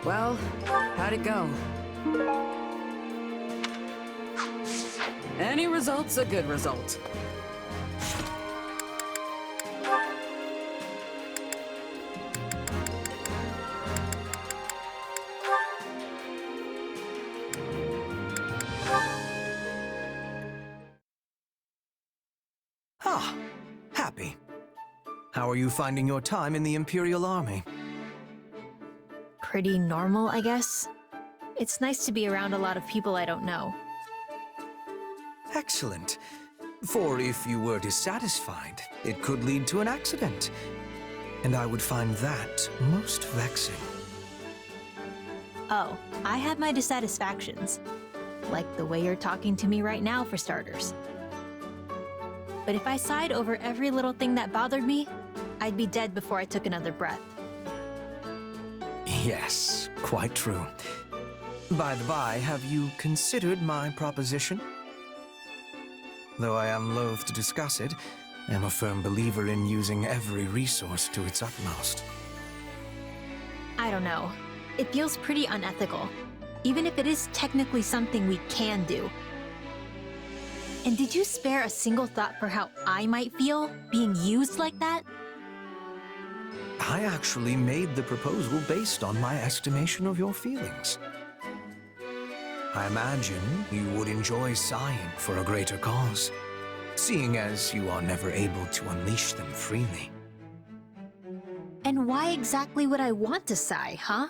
Well, how'd it go? Any result's a good result. Ah, happy. How are you finding your time in the Imperial Army? Pretty normal, I guess. It's nice to be around a lot of people I don't know. Excellent. For if you were dissatisfied, it could lead to an accident. And I would find that most vexing. Oh, I have my dissatisfactions. Like the way you're talking to me right now, for starters. But if I sighed over every little thing that bothered me, I'd be dead before I took another breath. Yes, quite true. By the by, have you considered my proposition? Though I am loath to discuss it, I am a firm believer in using every resource to its utmost. I don't know. It feels pretty unethical, even if it is technically something we can do. And did you spare a single thought for how I might feel being used like that? I actually made the proposal based on my estimation of your feelings. I imagine you would enjoy sighing for a greater cause, seeing as you are never able to unleash them freely. And why exactly would I want to sigh, huh?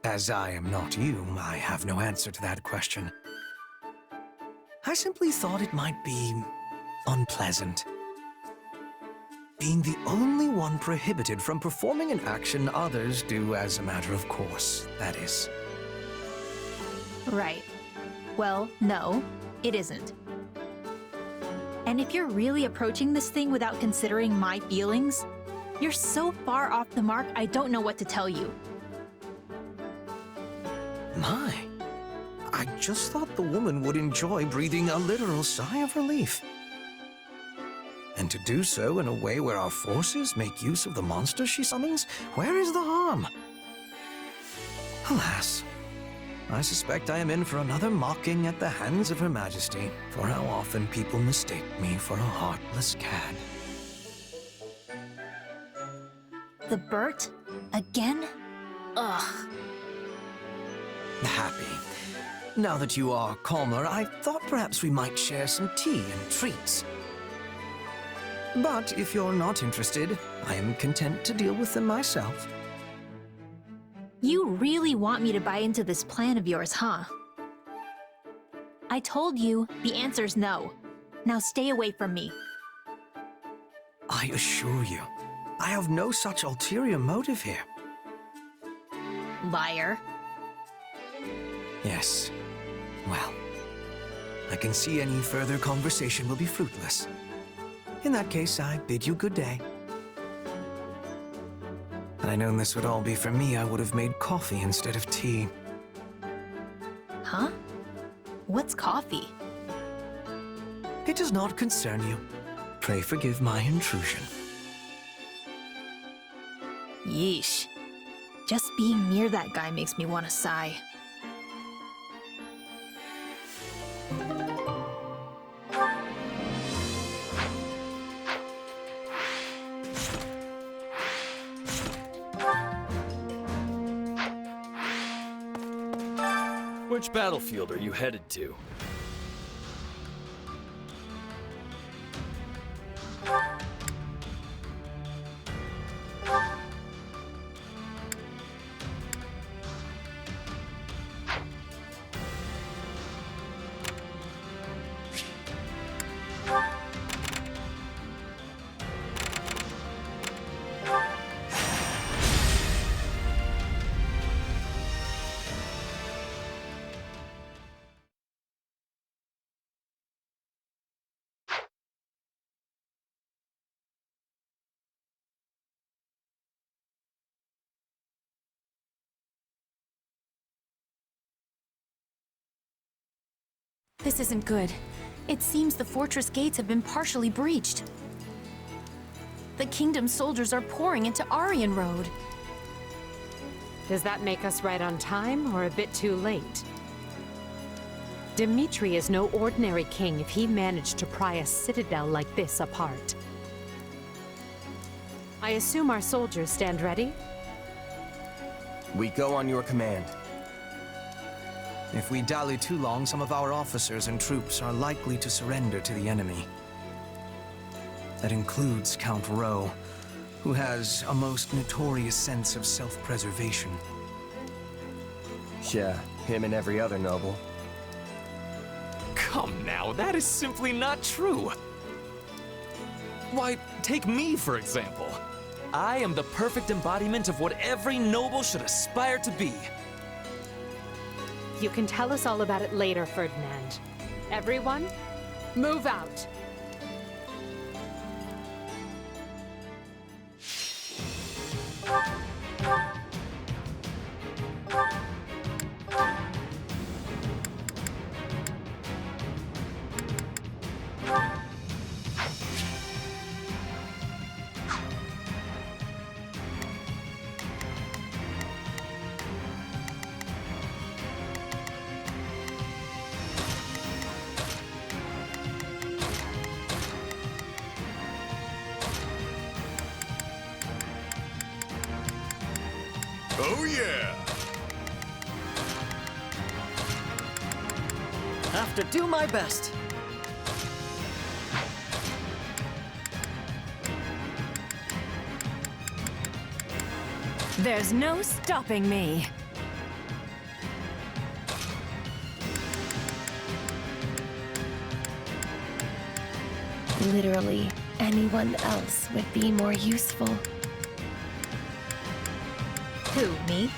As I am not you, I have no answer to that question. I simply thought it might be unpleasant. Being the only one prohibited from performing an action others do as a matter of course, that is. Right. Well, no, it isn't. And if you're really approaching this thing without considering my feelings, you're so far off the mark I don't know what to tell you. My, I just thought the woman would enjoy breathing a literal sigh of relief. And to do so in a way where our forces make use of the monster she summons, where is the harm? Alas, I suspect I am in for another mocking at the hands of Her Majesty for how often people mistake me for a heartless cad. The Bert? Again? Ugh. Happy. Now that you are calmer, I thought perhaps we might share some tea and treats. But if you're not interested, I am content to deal with them myself. You really want me to buy into this plan of yours, huh? I told you the answer's no. Now stay away from me. I assure you, I have no such ulterior motive here. Liar. Yes. Well, I can see any further conversation will be fruitless. In that case, I bid you good day. Had I known this would all be for me, I would have made coffee instead of tea. Huh? What's coffee? It does not concern you. Pray forgive my intrusion. Yeesh. Just being near that guy makes me want to sigh. Which battlefield are you headed to? This isn't good. It seems the fortress gates have been partially breached. The kingdom's soldiers are pouring into Aryan Road. Does that make us right on time or a bit too late? Dmitri is no ordinary king if he managed to pry a citadel like this apart. I assume our soldiers stand ready? We go on your command. If we dally too long, some of our officers and troops are likely to surrender to the enemy. That includes Count Rowe, who has a most notorious sense of self-preservation. Yeah, him and every other noble. Come now, that is simply not true. Why, take me for example. I am the perfect embodiment of what every noble should aspire to be. You can tell us all about it later, Ferdinand. Everyone, move out. Oh yeah! Have to do my best. There's no stopping me. Literally, anyone else would be more useful. Who, me?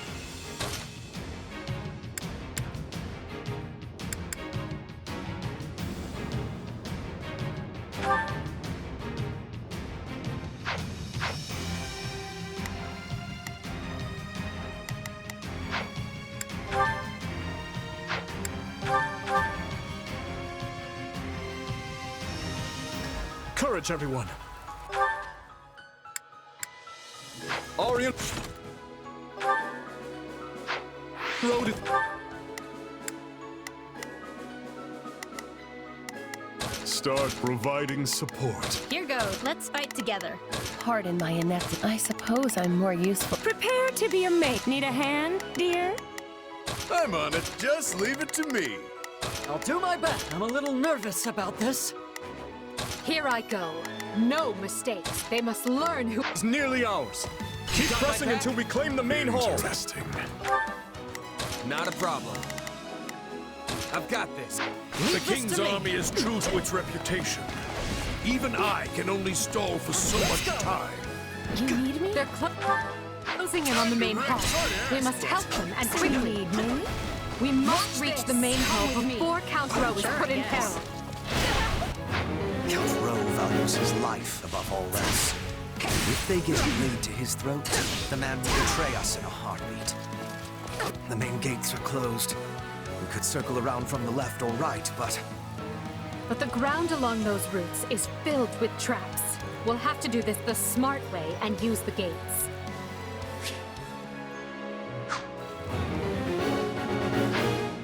Courage, everyone! Orient... Road... Start providing support. Here goes. Let's fight together. Pardon my ineptitude. I suppose I'm more useful. Prepare to be a mate. Need a hand, dear? I'm on it. Just leave it to me. I'll do my best. I'm a little nervous about this. Here I go. No mistakes. They must learn who... It's nearly ours. Keep pressing until we claim the main hall. Interesting. Not a problem. I've got this. The king's army is true to its reputation. Even I can only stall for so much time. You need me? They're closing in on the main hall. We must help them and quickly. Need me? We must reach the main hall before Count Rowe is put in peril. Count Rowe values his life above all else. If they get a blade to his throat, the man will betray us in a heartbeat. The main gates are closed. We could circle around from the left or right, but... But the ground along those routes is filled with traps. We'll have to do this the smart way and use the gates.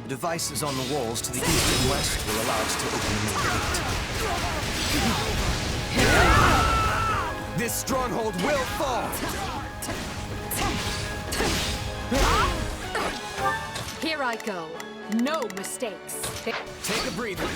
The devices on the walls to the east and west will allow us to open the main gate. This stronghold will fall! Here I go. No mistakes. Take a breather.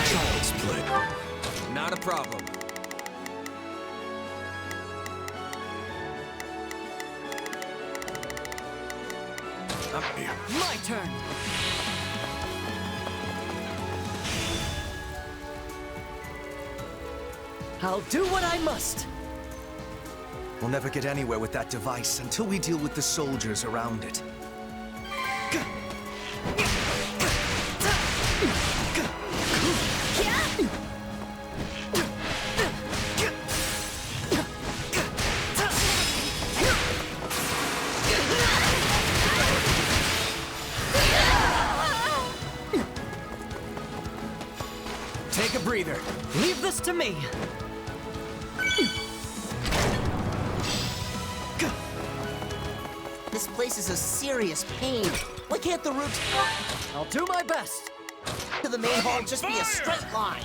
Child's play. Not a problem. Up here. My turn. I'll do what I must. We'll never get anywhere with that device until we deal with the soldiers around it. Take a breather. Leave this to me. This place is a serious pain. Why can't the route I'll do my best. to the main hall just be a straight line?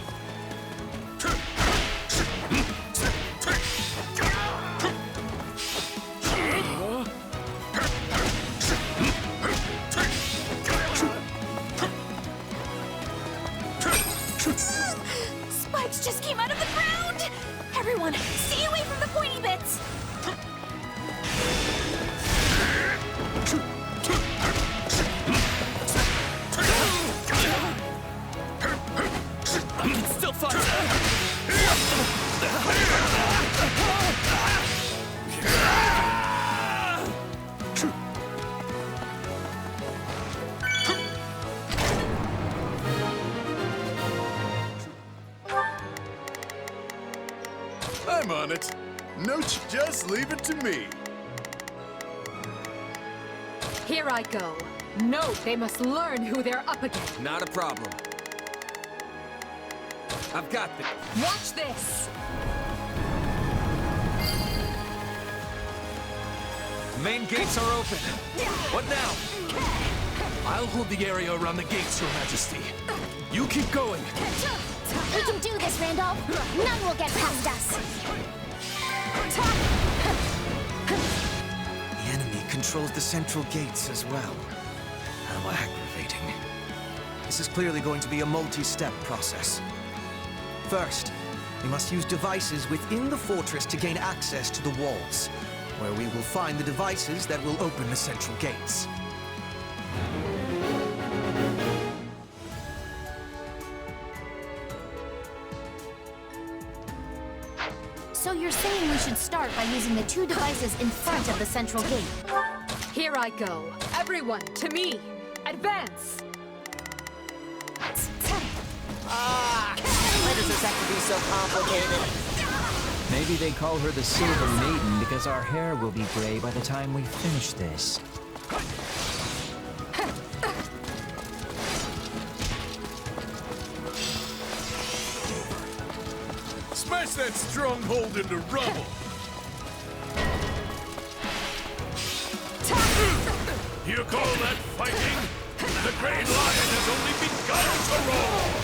Spikes just came out of the ground! Everyone, stay away from the pointy bits! I can still fight. I'm on it. No, just leave it to me. Here I go. No, they must learn who they're up against. Not a problem. I've got this. Watch this! The main gates are open. What now? I'll hold the area around the gates, Your Majesty. You keep going. We can do this, Randolph! None will get past us! The enemy controls the central gates as well. How aggravating. This is clearly going to be a multi-step process. First, we must use devices within the fortress to gain access to the walls, where we will find the devices that will open the central gates. So you're saying we should start by using the two devices in front of the central gate? Here I go. Everyone, to me! Advance! Why does this have to be so complicated? Maybe they call her the Silver Maiden because our hair will be gray by the time we finish this. Smash that stronghold into rubble. You call that fighting? The Great Lion has only begun to roar!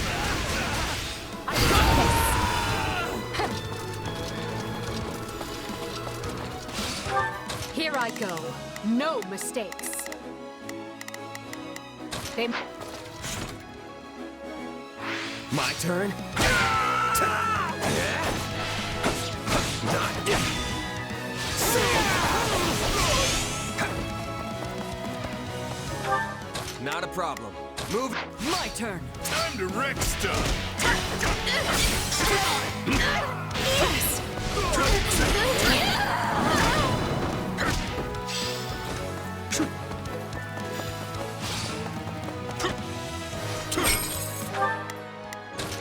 Here I go. No mistakes. They... My turn? Not a problem. Move. My turn. Time to wreck stuff!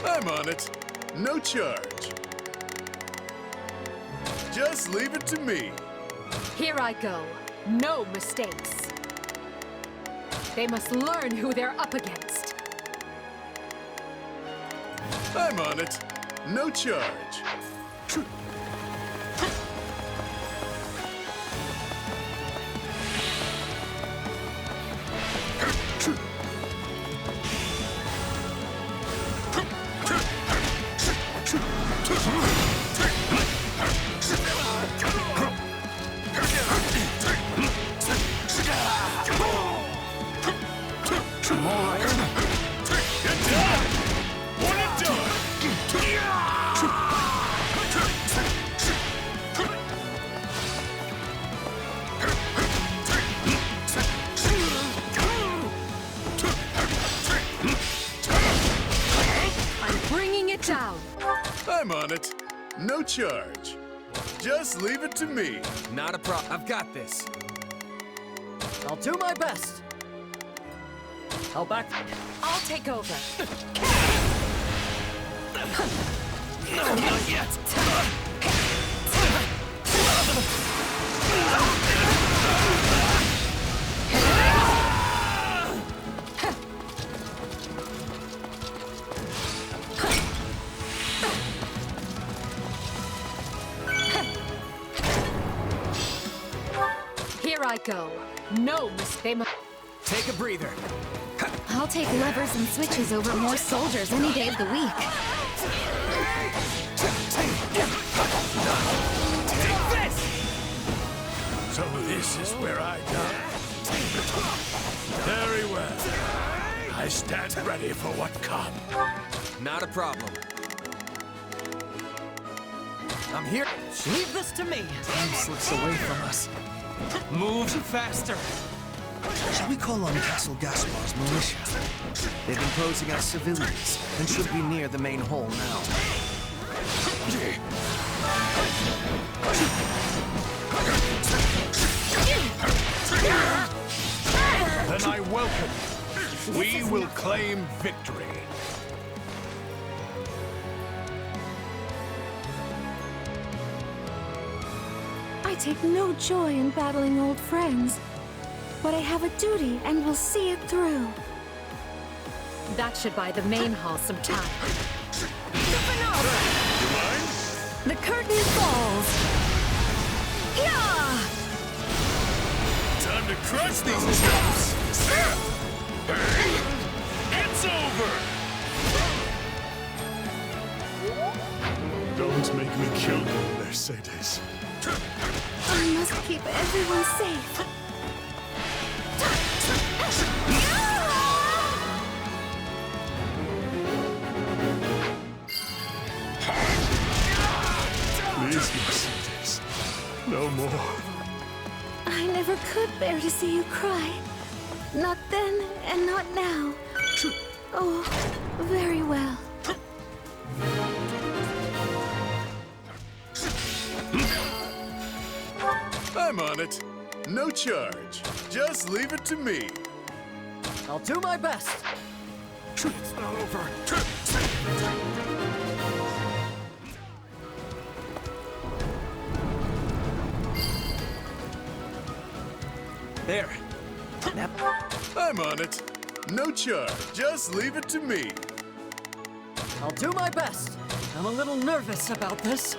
I'm on it. No charge. Just leave it to me. Here I go. No mistakes. They must learn who they're up against. I'm on it. No charge. I'm on it. No charge. Just leave it to me. Not a problem. I've got this. I'll do my best. I'll back. I'll take over. No, not yet. go. No mistake. Take a breather. I'll take levers and switches over more soldiers any day of the week. Take this! So this is where I die. Very well. I stand ready for what comes. Not a problem. I'm here. Leave this to me. Time slips away from us. Move faster. Shall we call on Castle Gaspar's militia? They've been closing out civilians and should be near the main hall now. Then I welcome you. We will claim victory. I take no joy in battling old friends, but I have a duty and will see it through. That should buy the main hall some time. The curtain falls. Yeah! Time to crush these traps. It's over. Don't make me kill you, Mercedes. I must keep everyone safe. Please, Mercedes. No more. I never could bear to see you cry. Not then and not now. Oh, very well. I'm on it. No charge. Just leave it to me. I'll do my best. It's not over. There. I'm on it. No charge. Just leave it to me. I'll do my best. I'm a little nervous about this.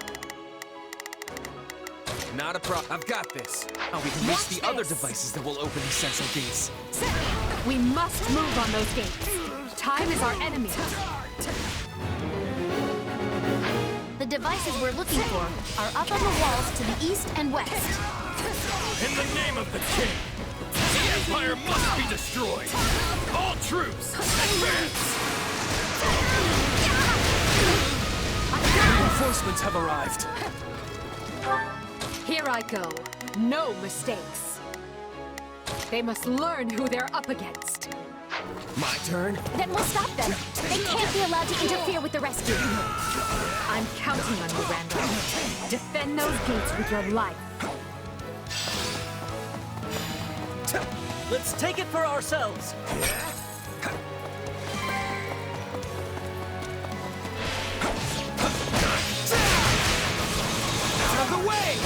Not a problem. I've got this. Now we can reach the other devices that will open these central gates. We must move on those gates. Time is our enemy. The devices we're looking for are up on the walls to the east and west. In the name of the king, the Empire must be destroyed. All troops, advance! Reinforcements have arrived. Here I go. No mistakes. They must learn who they're up against. My turn. Then we'll stop them. They can't be allowed to interfere with the rescue. I'm counting on you, Randall. Defend those gates with your life. Let's take it for ourselves. Out of the way!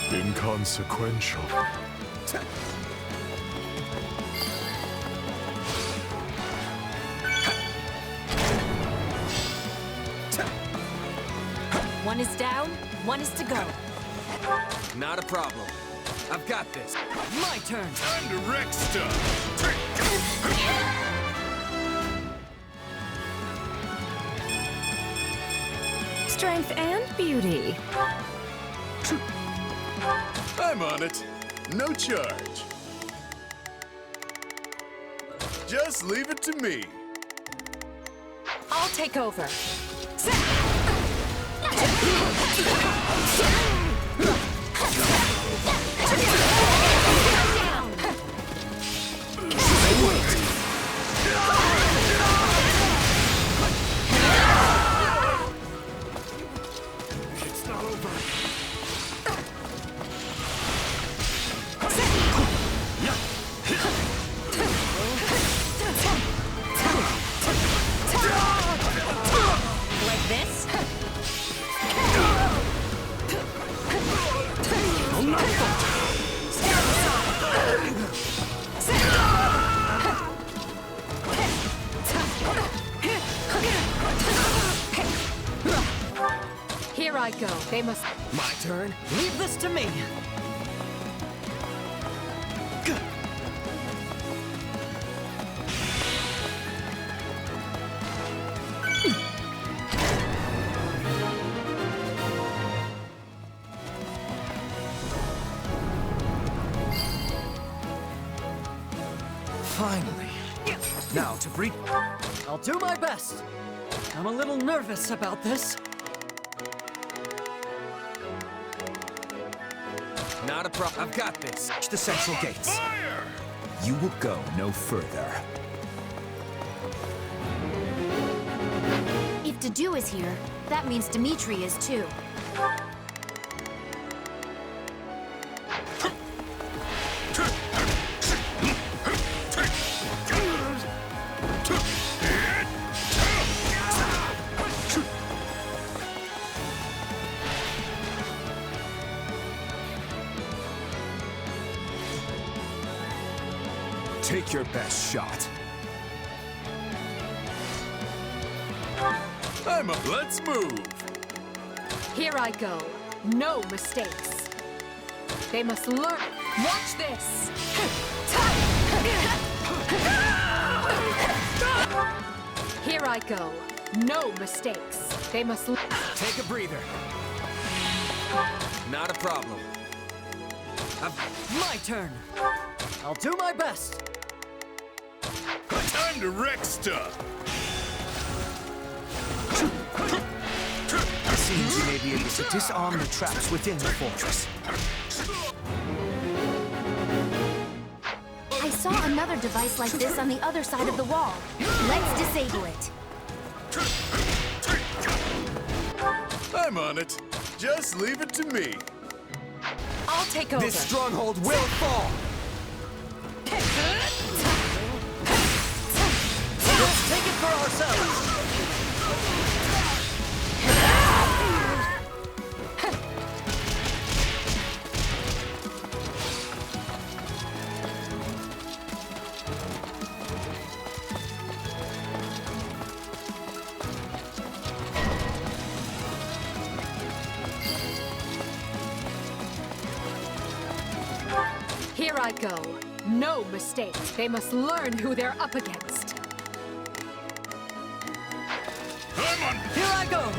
Inconsequential. One is down, one is to go. Not a problem. I've got this. My turn. Time to wreck stuff. Strength and beauty. I'm on it. No charge. Just leave it to me. I'll take over. It's not over. Like this? Here I go. They must... My turn? Leave this to me. Finally. Now to breathe. I'll do my best. I'm a little nervous about this. Not a problem. I've got this. The central gates. Fire! You will go no further. If Dedu is here, that means Dimitri is too. Take your best shot. I'm up. Let's move. Here I go. No mistakes. They must learn. Watch this. Here I go. No mistakes. They must... Take a breather. Not a problem. My turn. I'll do my best. Time to wreck stuff. It seems you may be able to disarm the traps within the fortress. I saw another device like this on the other side of the wall. Let's disable it. I'm on it. Just leave it to me. I'll take over. This stronghold will fall! Let's take it for ourselves. Here I go. No mistakes. They must learn who they're up against. I'm on. Here I go.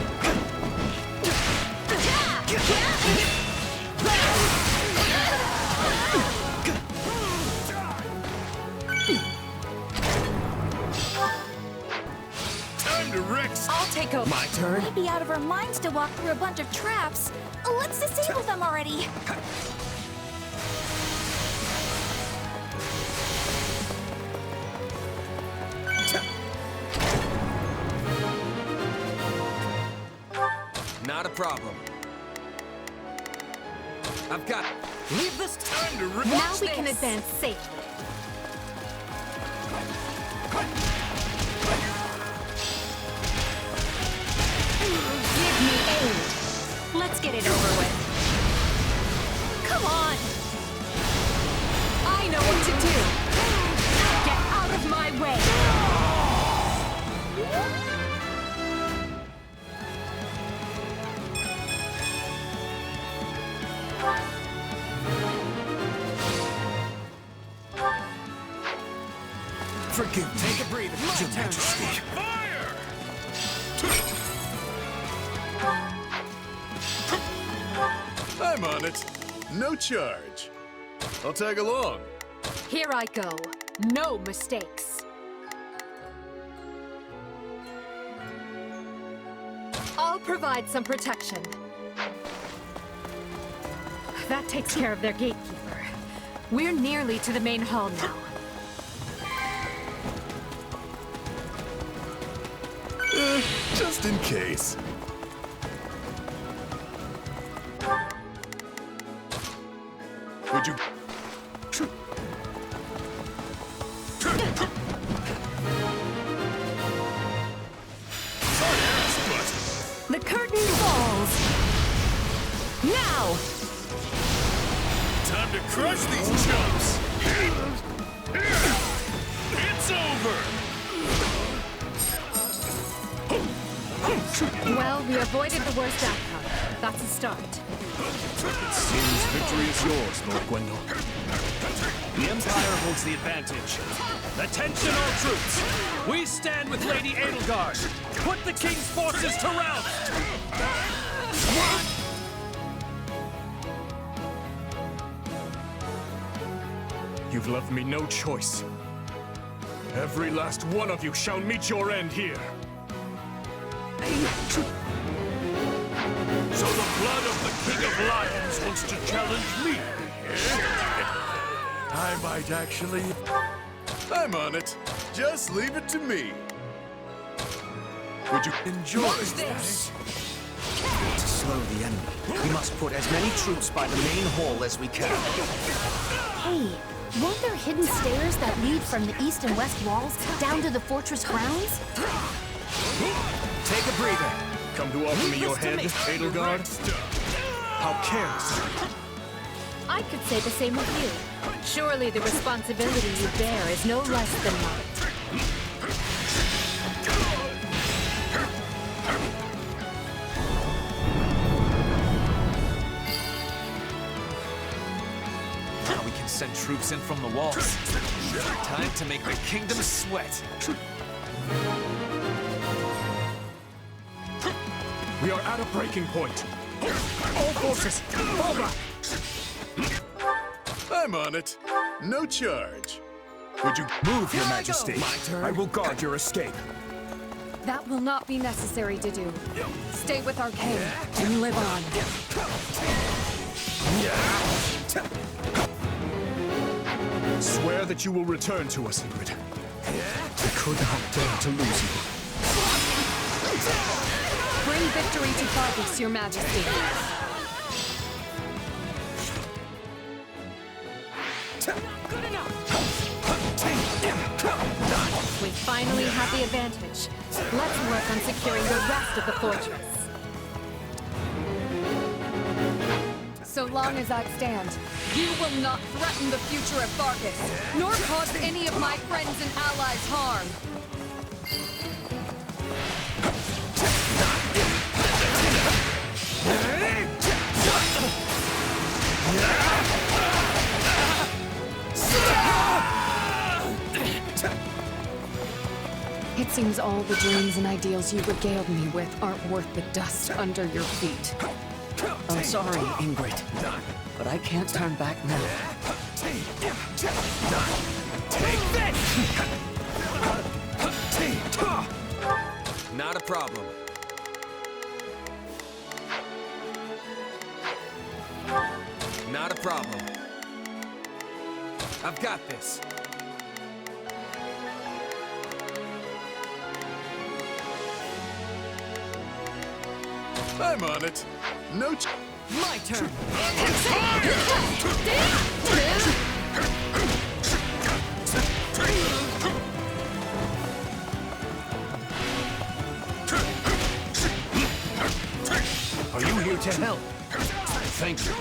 Time to wreck. I'll take over. My turn? We'd be out of our minds to walk through a bunch of traps. Let's disable them already. Not a problem. I've got... Leave this Time to wreck. Now we can advance safely. Give me aid. Let's get it over with. Come on. I know what to do. Get out of my way. Forgive me. Take a breather. Your Majesty. Fire! I'm on it. No charge. I'll tag along. Here I go. No mistakes. I'll provide some protection. That takes care of their gatekeeper. We're nearly to the main hall now. Just in case. Would you... The curtain falls. Now! Time to crush these chumps! It's over! Well, we avoided the worst outcome. That's a start. It seems victory is yours, Lord Gwendol. The Empire holds the advantage. Attention all troops! We stand with Lady Edelgard! Put the King's forces to rout! You've left me no choice. Every last one of you shall meet your end here. So the blood of the King of Lions wants to challenge me, I might actually... I'm on it. Just leave it to me. Would you enjoy this? To slow the enemy, we must put as many troops by the main hall as we can. Hey, weren't there hidden stairs that lead from the east and west walls down to the fortress grounds? Take a breather. Come to offer me your head, Edelgard? How careless. I could say the same with you. Surely the responsibility you bear is no less than mine. Now we can send troops in from the walls. Time to make the kingdom sweat. We are at a breaking point. All forces, fall back! I'm on it. No charge. Would you move, Your Majesty? My turn. I will guard your escape. That will not be necessary to do. Stay with our king and live on. Swear that you will return to us, Hubert. I could not dare to lose you. Bring victory to Fargus, Your Majesty. We finally have the advantage. Let's work on securing the rest of the fortress. So long as that stands, you will not threaten the future of Fargus, nor cause any of my friends and allies harm. It seems all the dreams and ideals you regaled me with aren't worth the dust under your feet. I'm sorry, Ingrid, but I can't turn back now. Take this! Not a problem. Not a problem. I've got this. I'm on it. No My turn! Are you here to help? Thank you.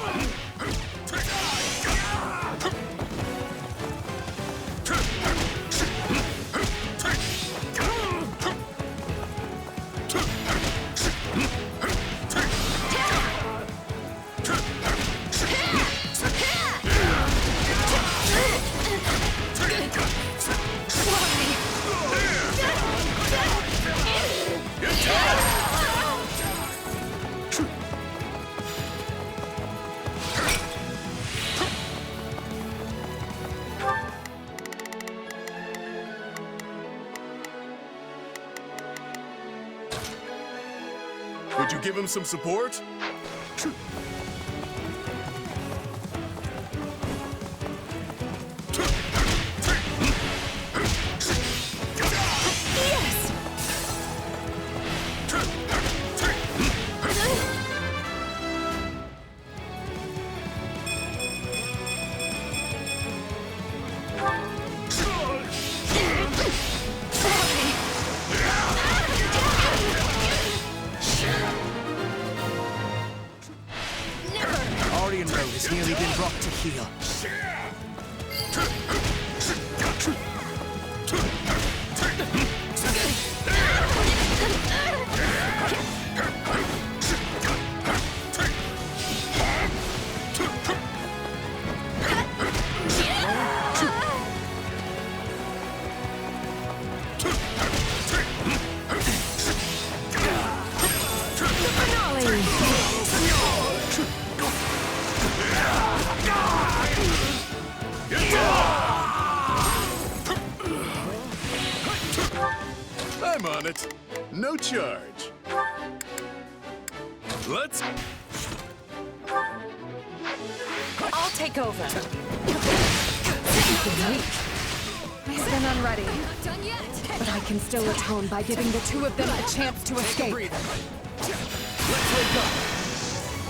Would you give him some support? Has nearly been brought to heel. it. No charge. Let's... I'll take over. He's been unready. But I can still atone by giving the two of them a chance to escape. Let's wake up.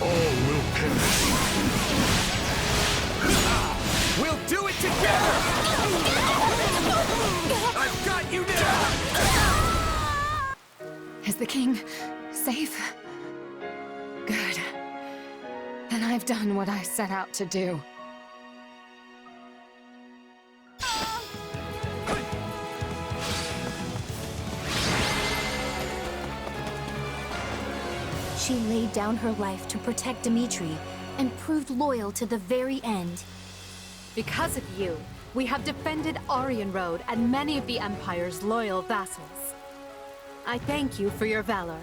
All will perish. We'll do it together! I've got you now! Is the king safe? Good. Then I've done what I set out to do. She laid down her life to protect Dimitri and proved loyal to the very end. Because of you, we have defended Aryan Road and many of the Empire's loyal vassals. I thank you for your valor.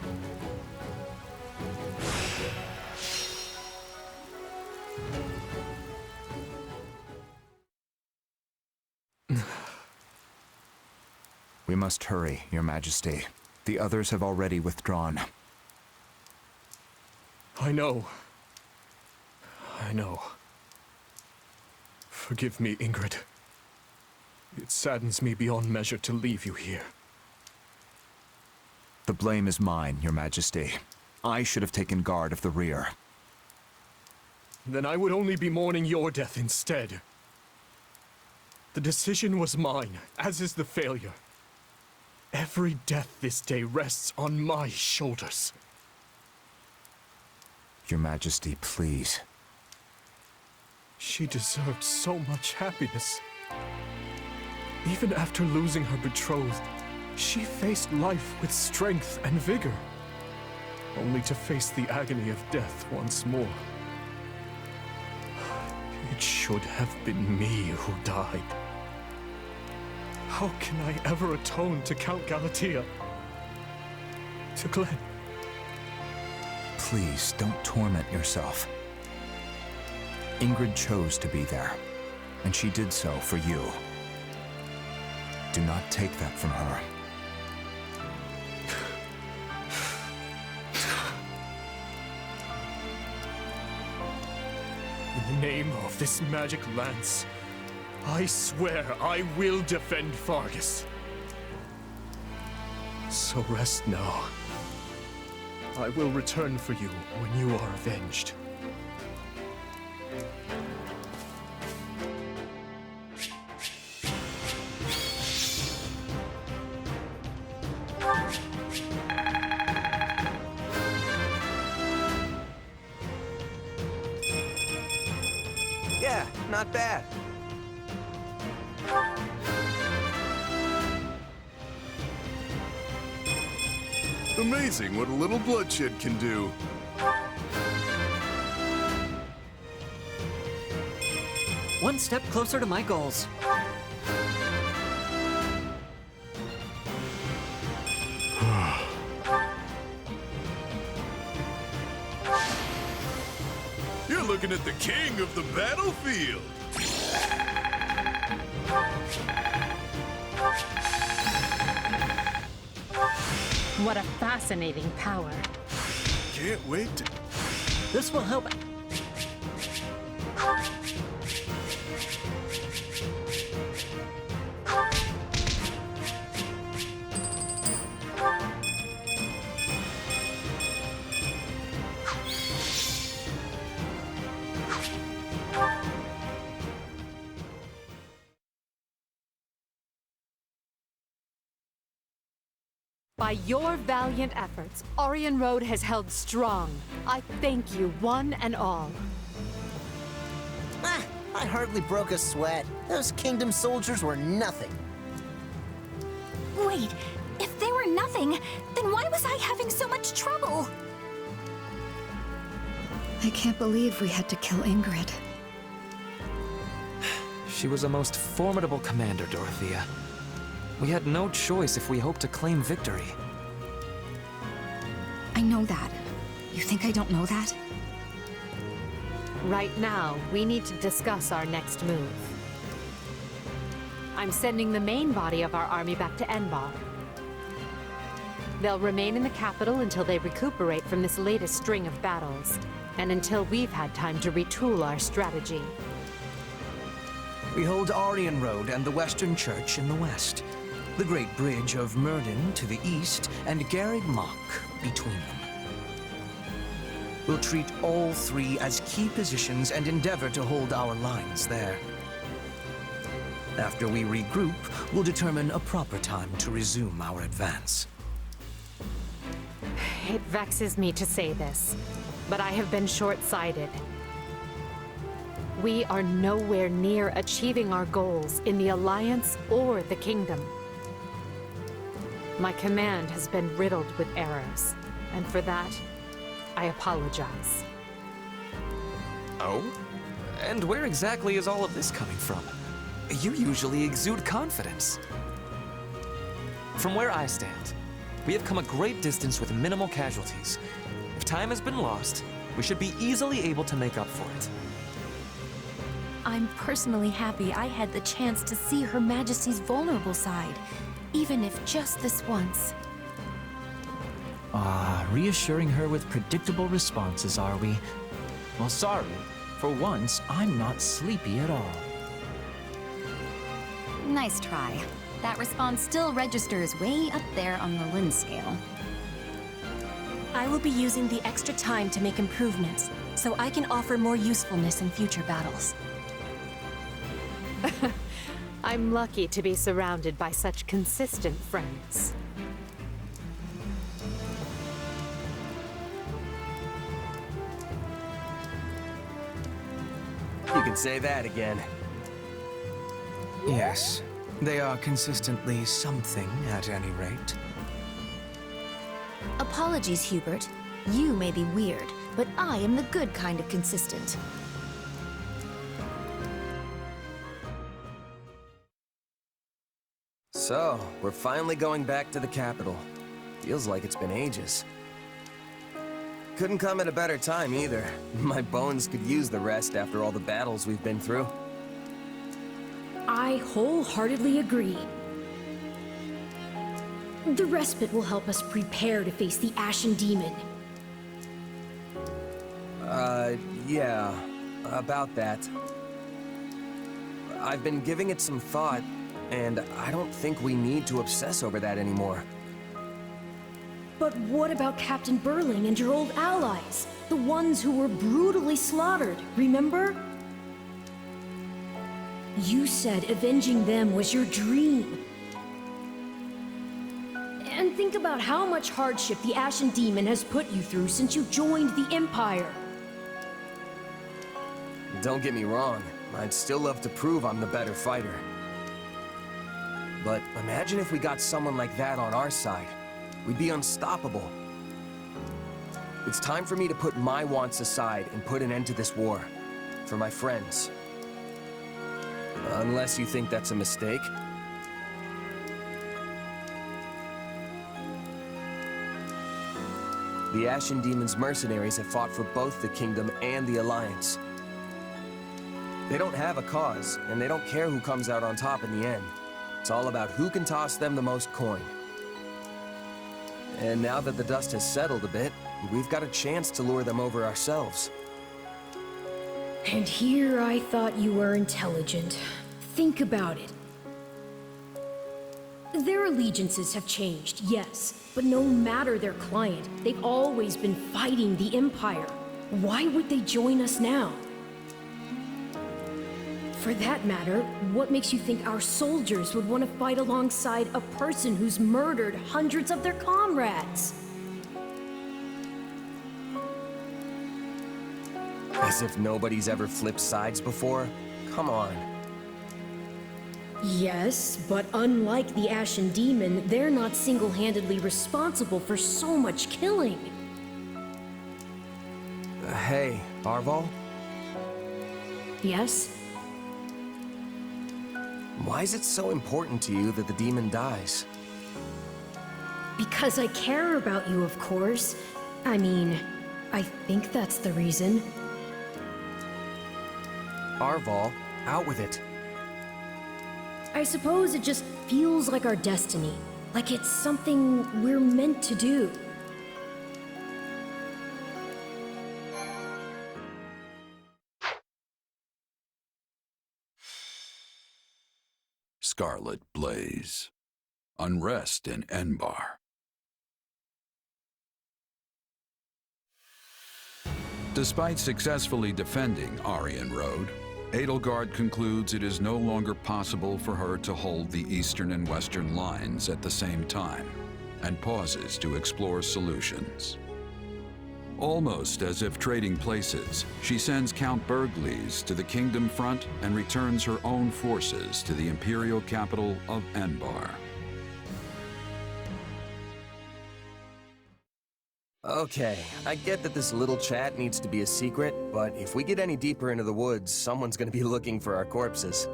We must hurry, Your Majesty. The others have already withdrawn. I know. Forgive me, Ingrid. It saddens me beyond measure to leave you here. The blame is mine, Your Majesty. I should have taken guard of the rear. Then I would only be mourning your death instead. The decision was mine, as is the failure. Every death this day rests on my shoulders. Your Majesty, please. She deserved so much happiness. Even after losing her betrothed, she faced life with strength and vigor, only to face the agony of death once more. It should have been me who died. How can I ever atone to Count Galatea? To Glenn? Please, don't torment yourself. Ingrid chose to be there, and she did so for you. Do not take that from her. In the name of this magic lance, I swear I will defend Fargus. So rest now. I will return for you when you are avenged. Yeah, not bad. Amazing what a little bloodshed can do. One step closer to my goals. You're looking at the king of the battlefield. What a fascinating power. Can't wait to... This will help. By your valiant efforts, Aryan Road has held strong. I thank you, one and all. Ah, I hardly broke a sweat. Those kingdom soldiers were nothing. Wait, if they were nothing, then why was I having so much trouble? I can't believe we had to kill Ingrid. She was a most formidable commander, Dorothea. We had no choice if we hoped to claim victory. I know that. You think I don't know that? Right now, we need to discuss our next move. I'm sending the main body of our army back to Enbarr. They'll remain in the capital until they recuperate from this latest string of battles, and until we've had time to retool our strategy. We hold Aryan Road and the Western Church in the west, the Great Bridge of Myrden to the east, and Garreg Mach between them. We'll treat all three as key positions and endeavor to hold our lines there. After we regroup, we'll determine a proper time to resume our advance. It vexes me to say this, but I have been short-sighted. We are nowhere near achieving our goals in the Alliance or the Kingdom. My command has been riddled with errors, and for that, I apologize. Oh? And where exactly is all of this coming from? You usually exude confidence. From where I stand, we have come a great distance with minimal casualties. If time has been lost, we should be easily able to make up for it. I'm personally happy I had the chance to see Her Majesty's vulnerable side, even if just this once. Reassuring her with predictable responses, are we? Well, sorry. For once, I'm not sleepy at all. Nice try. That response still registers way up there on the Lin scale. I will be using the extra time to make improvements, so I can offer more usefulness in future battles. I'm lucky to be surrounded by such consistent friends. You can say that again. Yes, they are consistently something at any rate. Apologies, Hubert. You may be weird, but I am the good kind of consistent. So, we're finally going back to the capital. Feels like it's been ages. Couldn't come at a better time either. My bones could use the rest after all the battles we've been through. I wholeheartedly agree. The respite will help us prepare to face the Ashen Demon. Yeah, about that. I've been giving it some thought, and I don't think we need to obsess over that anymore. But what about Captain Burling and your old allies? The ones who were brutally slaughtered, remember? You said avenging them was your dream. And think about how much hardship the Ashen Demon has put you through since you joined the Empire. Don't get me wrong, I'd still love to prove I'm the better fighter. But imagine if we got someone like that on our side. We'd be unstoppable. It's time for me to put my wants aside and put an end to this war. For my friends. Unless you think that's a mistake. The Ashen Demon's mercenaries have fought for both the Kingdom and the Alliance. They don't have a cause, and they don't care who comes out on top in the end. It's all about who can toss them the most coin. And now that the dust has settled a bit, we've got a chance to lure them over ourselves. And here I thought you were intelligent. Think about it. Their allegiances have changed, yes, but no matter their client, they've always been fighting the Empire. Why would they join us now? For that matter, what makes you think our soldiers would want to fight alongside a person who's murdered hundreds of their comrades? As if nobody's ever flipped sides before? Come on. Yes, but unlike the Ashen Demon, they're not single-handedly responsible for so much killing. Hey, Arval? Yes? Why is it so important to you that the demon dies? Because I care about you, of course. I mean, I think that's the reason. Arval, out with it. I suppose it just feels like our destiny. Like it's something we're meant to do. Scarlet Blaze. Unrest in Enbarr. Despite successfully defending Aryan Road, Edelgard concludes it is no longer possible for her to hold the eastern and western lines at the same time, and pauses to explore solutions. Almost as if trading places, she sends Count Bergliez to the kingdom front and returns her own forces to the imperial capital of Enbarr. Okay, I get that this little chat needs to be a secret, but if we get any deeper into the woods, someone's gonna be looking for our corpses.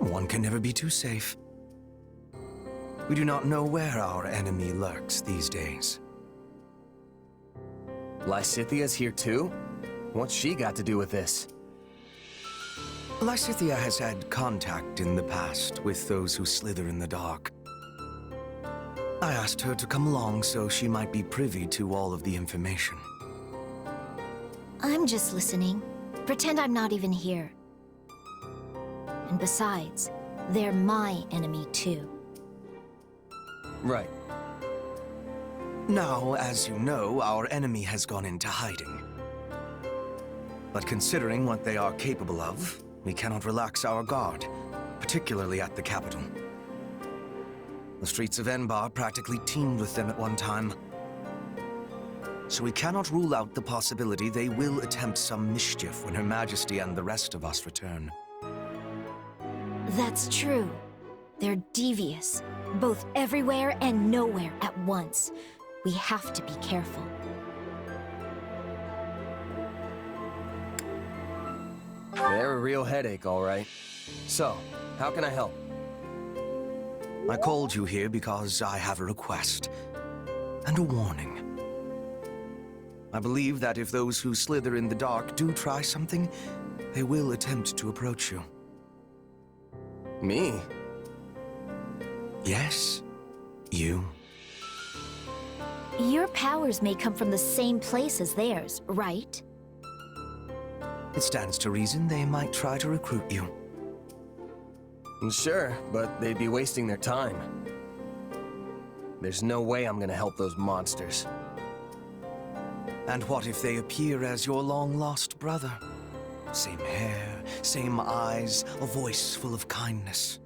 One can never be too safe. We do not know where our enemy lurks these days. Lysithia's here too? What's she got to do with this? Lysithia has had contact in the past with those who slither in the dark. I asked her to come along so she might be privy to all of the information. I'm just listening. Pretend I'm not even here. And besides, they're my enemy too. Right. Now, as you know, our enemy has gone into hiding. But considering what they are capable of, we cannot relax our guard, particularly at the capital. The streets of Enbarr practically teemed with them at one time. So we cannot rule out the possibility they will attempt some mischief when Her Majesty and the rest of us return. That's true. They're devious, both everywhere and nowhere at once. We have to be careful. They're a real headache, all right. So, how can I help? I called you here because I have a request and a warning. I believe that if those who slither in the dark do try something, they will attempt to approach you. Me? Yes, you. Your powers may come from the same place as theirs, right? It stands to reason they might try to recruit you. Sure, but they'd be wasting their time. There's no way I'm gonna help those monsters. And what if they appear as your long-lost brother? Same hair, same eyes, a voice full of kindness.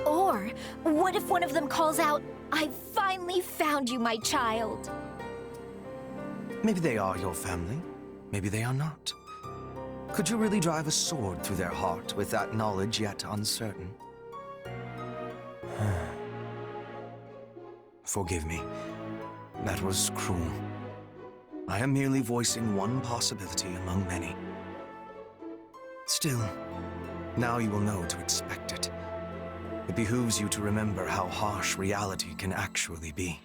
Or, what if one of them calls out, "I finally found you, my child"? Maybe they are your family, maybe they are not. Could you really drive a sword through their heart with that knowledge yet uncertain? Forgive me. That was cruel. I am merely voicing one possibility among many. Still, now you will know to expect it. It behooves you to remember how harsh reality can actually be.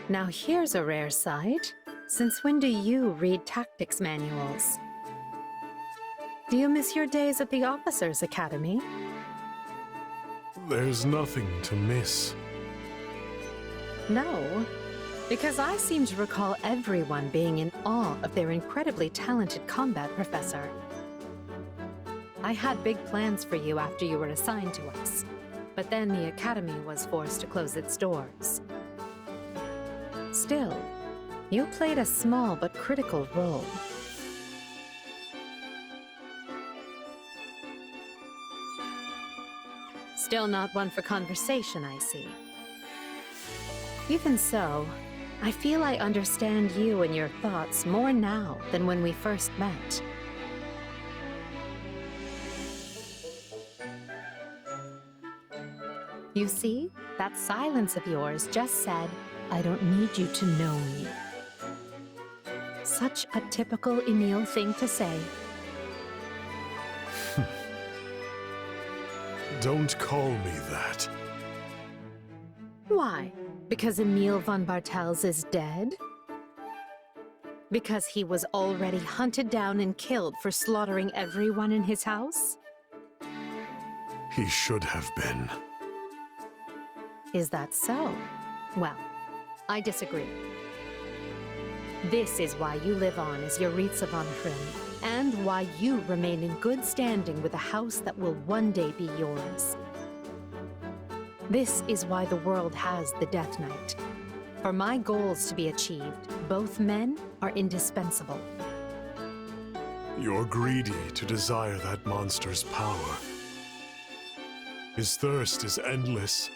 Now here's a rare sight. Since when do you read tactics manuals? Do you miss your days at the Officers' Academy? There's nothing to miss. No, because I seem to recall everyone being in awe of their incredibly talented combat professor. I had big plans for you after you were assigned to us, but then the Academy was forced to close its doors. Still, you played a small but critical role. Still not one for conversation, I see. Even so, I feel I understand you and your thoughts more now than when we first met. You see, that silence of yours just said, I don't need you to know me. Such a typical Emile thing to say. Don't call me that. Why? Because Emile von Bartels is dead? Because he was already hunted down and killed for slaughtering everyone in his house? He should have been. Is that so? Well, I disagree. This is why you live on as Yaritza von Hrim, and why you remain in good standing with a house that will one day be yours. This is why the world has the Death Knight. For my goals to be achieved, both men are indispensable. You're greedy to desire that monster's power. His thirst is endless.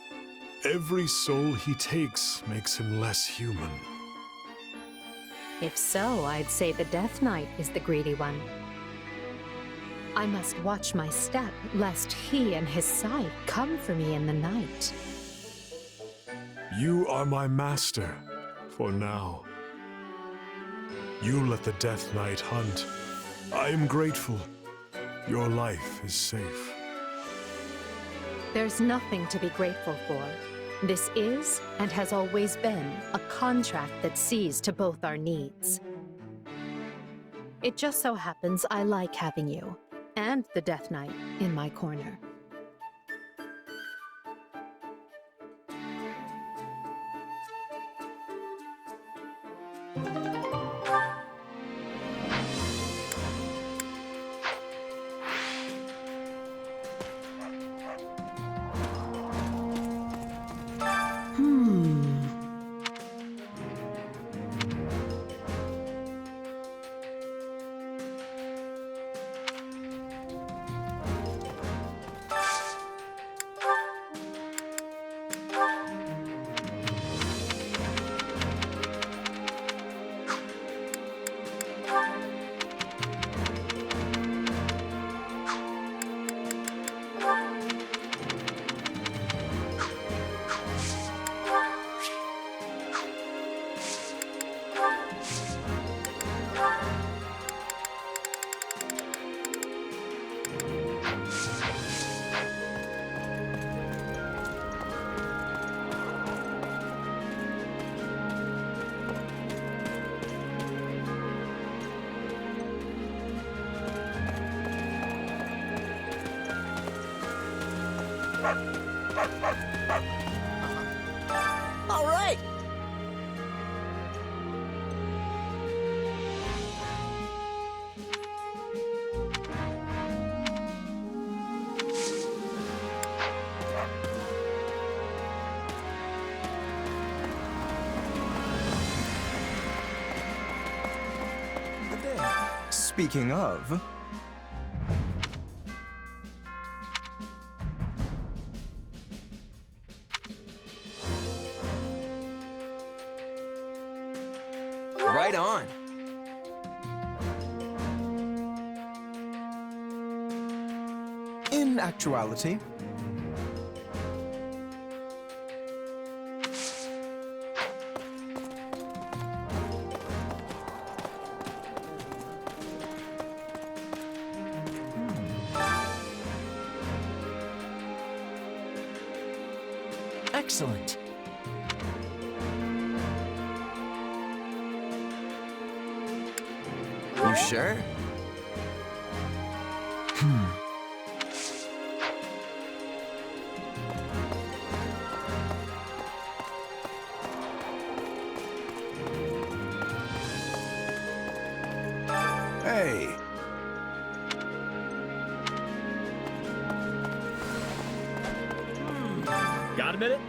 Every soul he takes makes him less human. If so, I'd say the Death Knight is the greedy one. I must watch my step, lest he and his scythe come for me in the night. You are my master, for now. You let the Death Knight hunt. I am grateful. Your life is safe. There's nothing to be grateful for. This is, and has always been, a contract that sees to both our needs. It just so happens I like having you, and the Death Knight, in my corner. All right! Speaking of... Right on. In actuality... Excellent. You sure? Hey! Got a minute?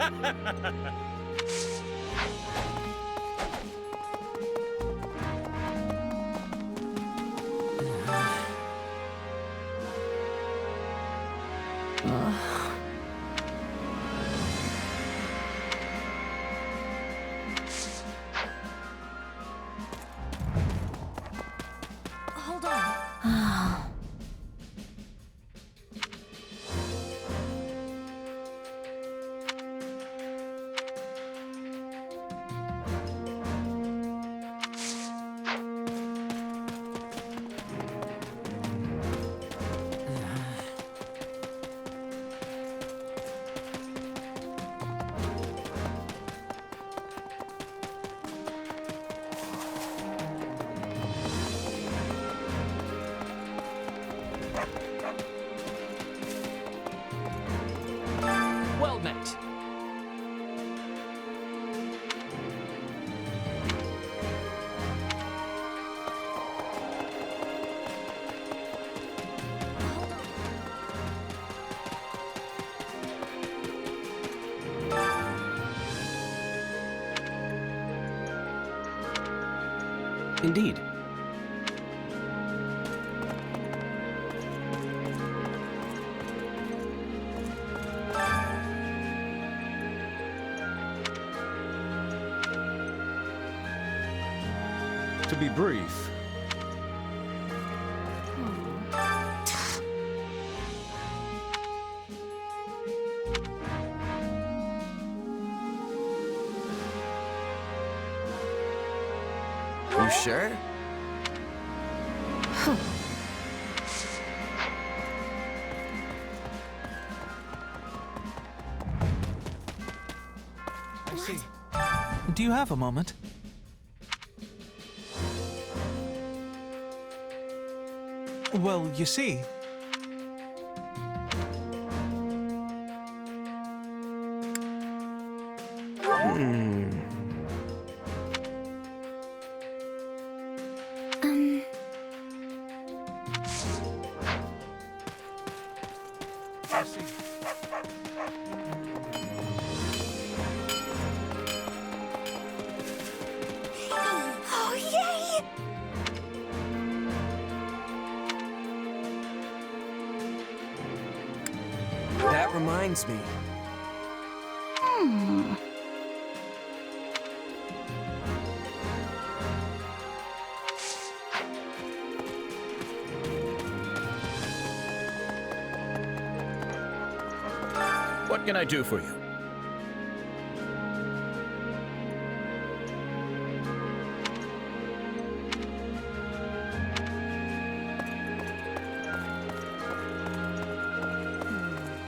Hold on. Well met. Indeed. To be brief, You sure? I see. Do you have a moment? Well, you see... I see. Oh, yay! That reminds me. what can I do for you?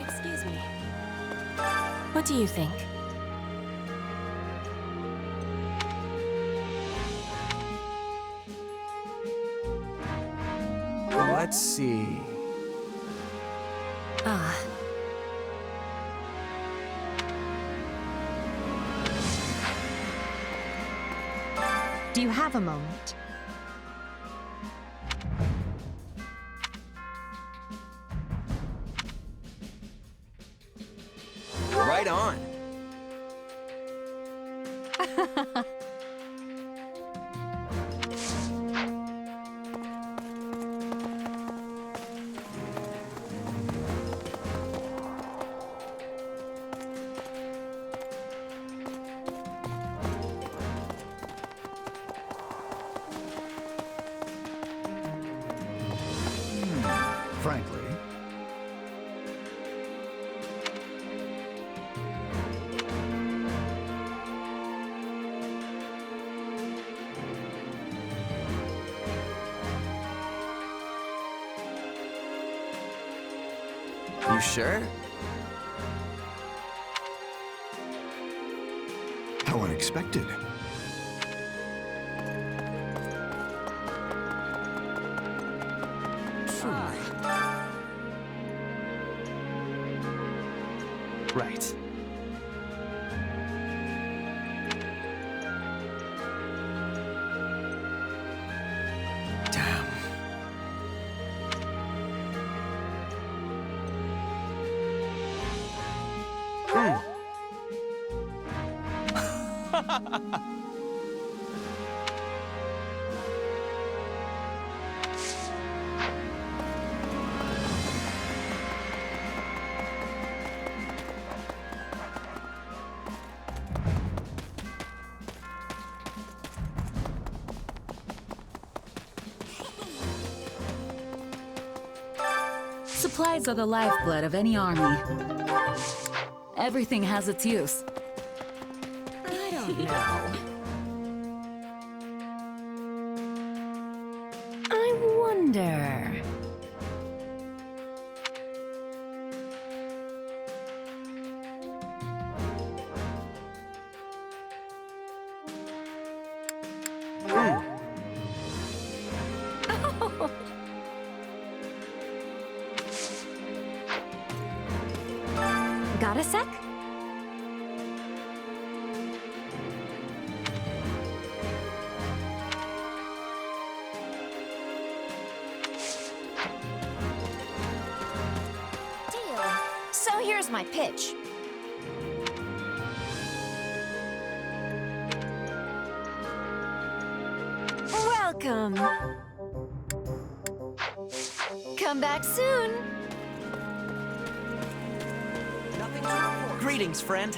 Excuse me. What do you think? Let's see. Ah. Do you have a moment? Right on. Frankly, You sure? how unexpected. Right. Damn. Supplies are the lifeblood of any army. Everything has its use. I don't know. I wonder. Got a sec? Deal. So here's my pitch. Welcome. Come back soon. Greetings, friend.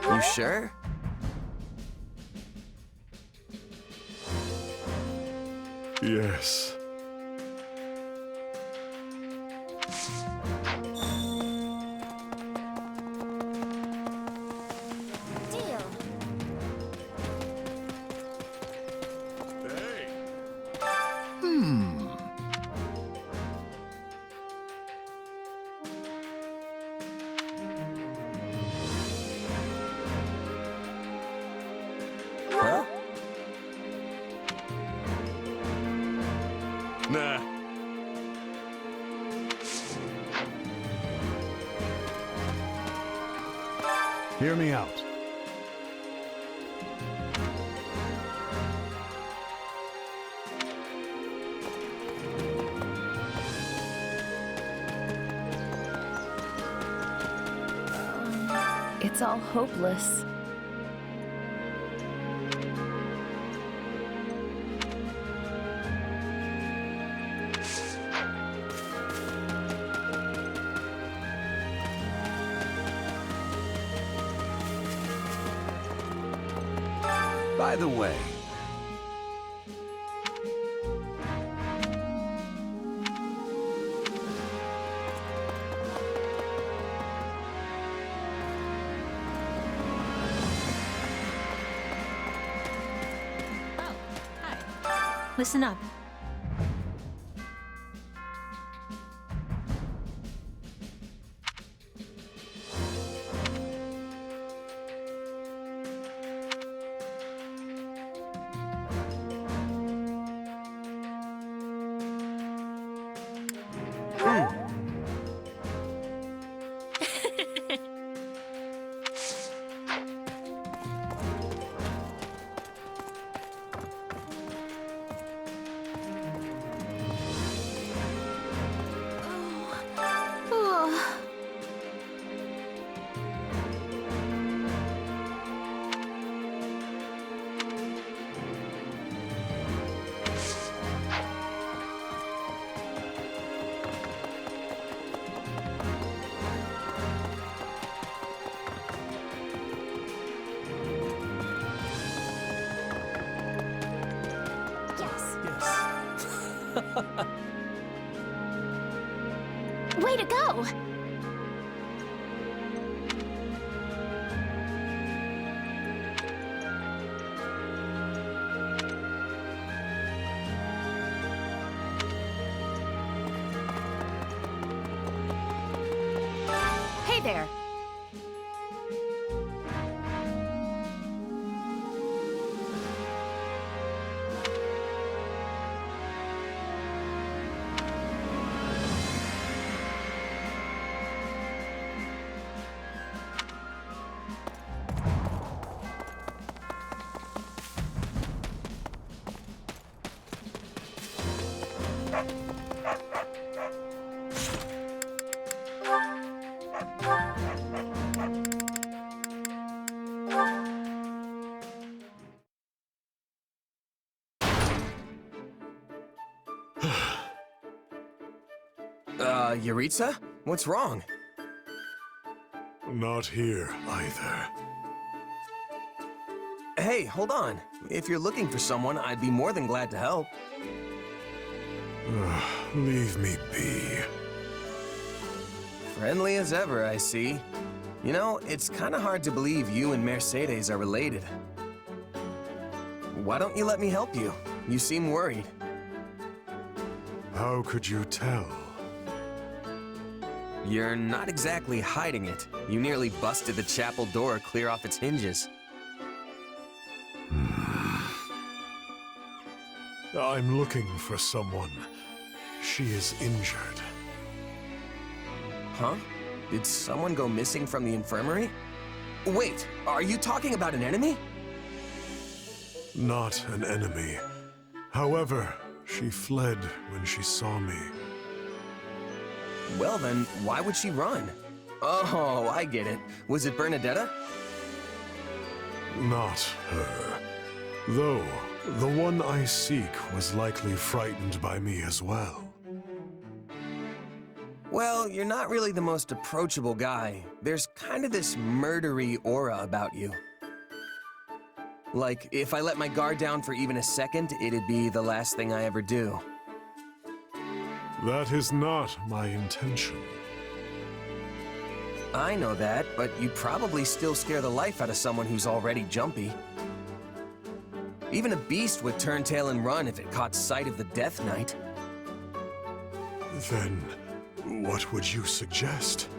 You sure? Yes. Deal. Huh? Nah. Hear me out. It's all hopeless. By the way, Listen up. Way to go! Hey, there. Yuritsa? What's wrong? Not here, either. Hey, hold on. If you're looking for someone, I'd be more than glad to help. Leave me be. Friendly as ever, I see. You know, it's kinda hard to believe you and Mercedes are related. Why don't you let me help you? You seem worried. How could you tell? You're not exactly hiding it. You nearly busted the chapel door clear off its hinges. I'm looking for someone. She is injured. Huh? Did someone go missing from the infirmary? Wait, are you talking about an enemy? Not an enemy. However, she fled when she saw me. Well then, why would she run? Oh, I get it. Was it Bernadetta? Not her. Though, the one I seek was likely frightened by me as well. Well, you're not really the most approachable guy. There's kind of this murdery aura about you. Like, if I let my guard down for even a second, it'd be the last thing I ever do. That is not my intention. I know that, but you probably still scare the life out of someone who's already jumpy. Even a beast would turn tail and run if it caught sight of the Death Knight. Then, what would you suggest?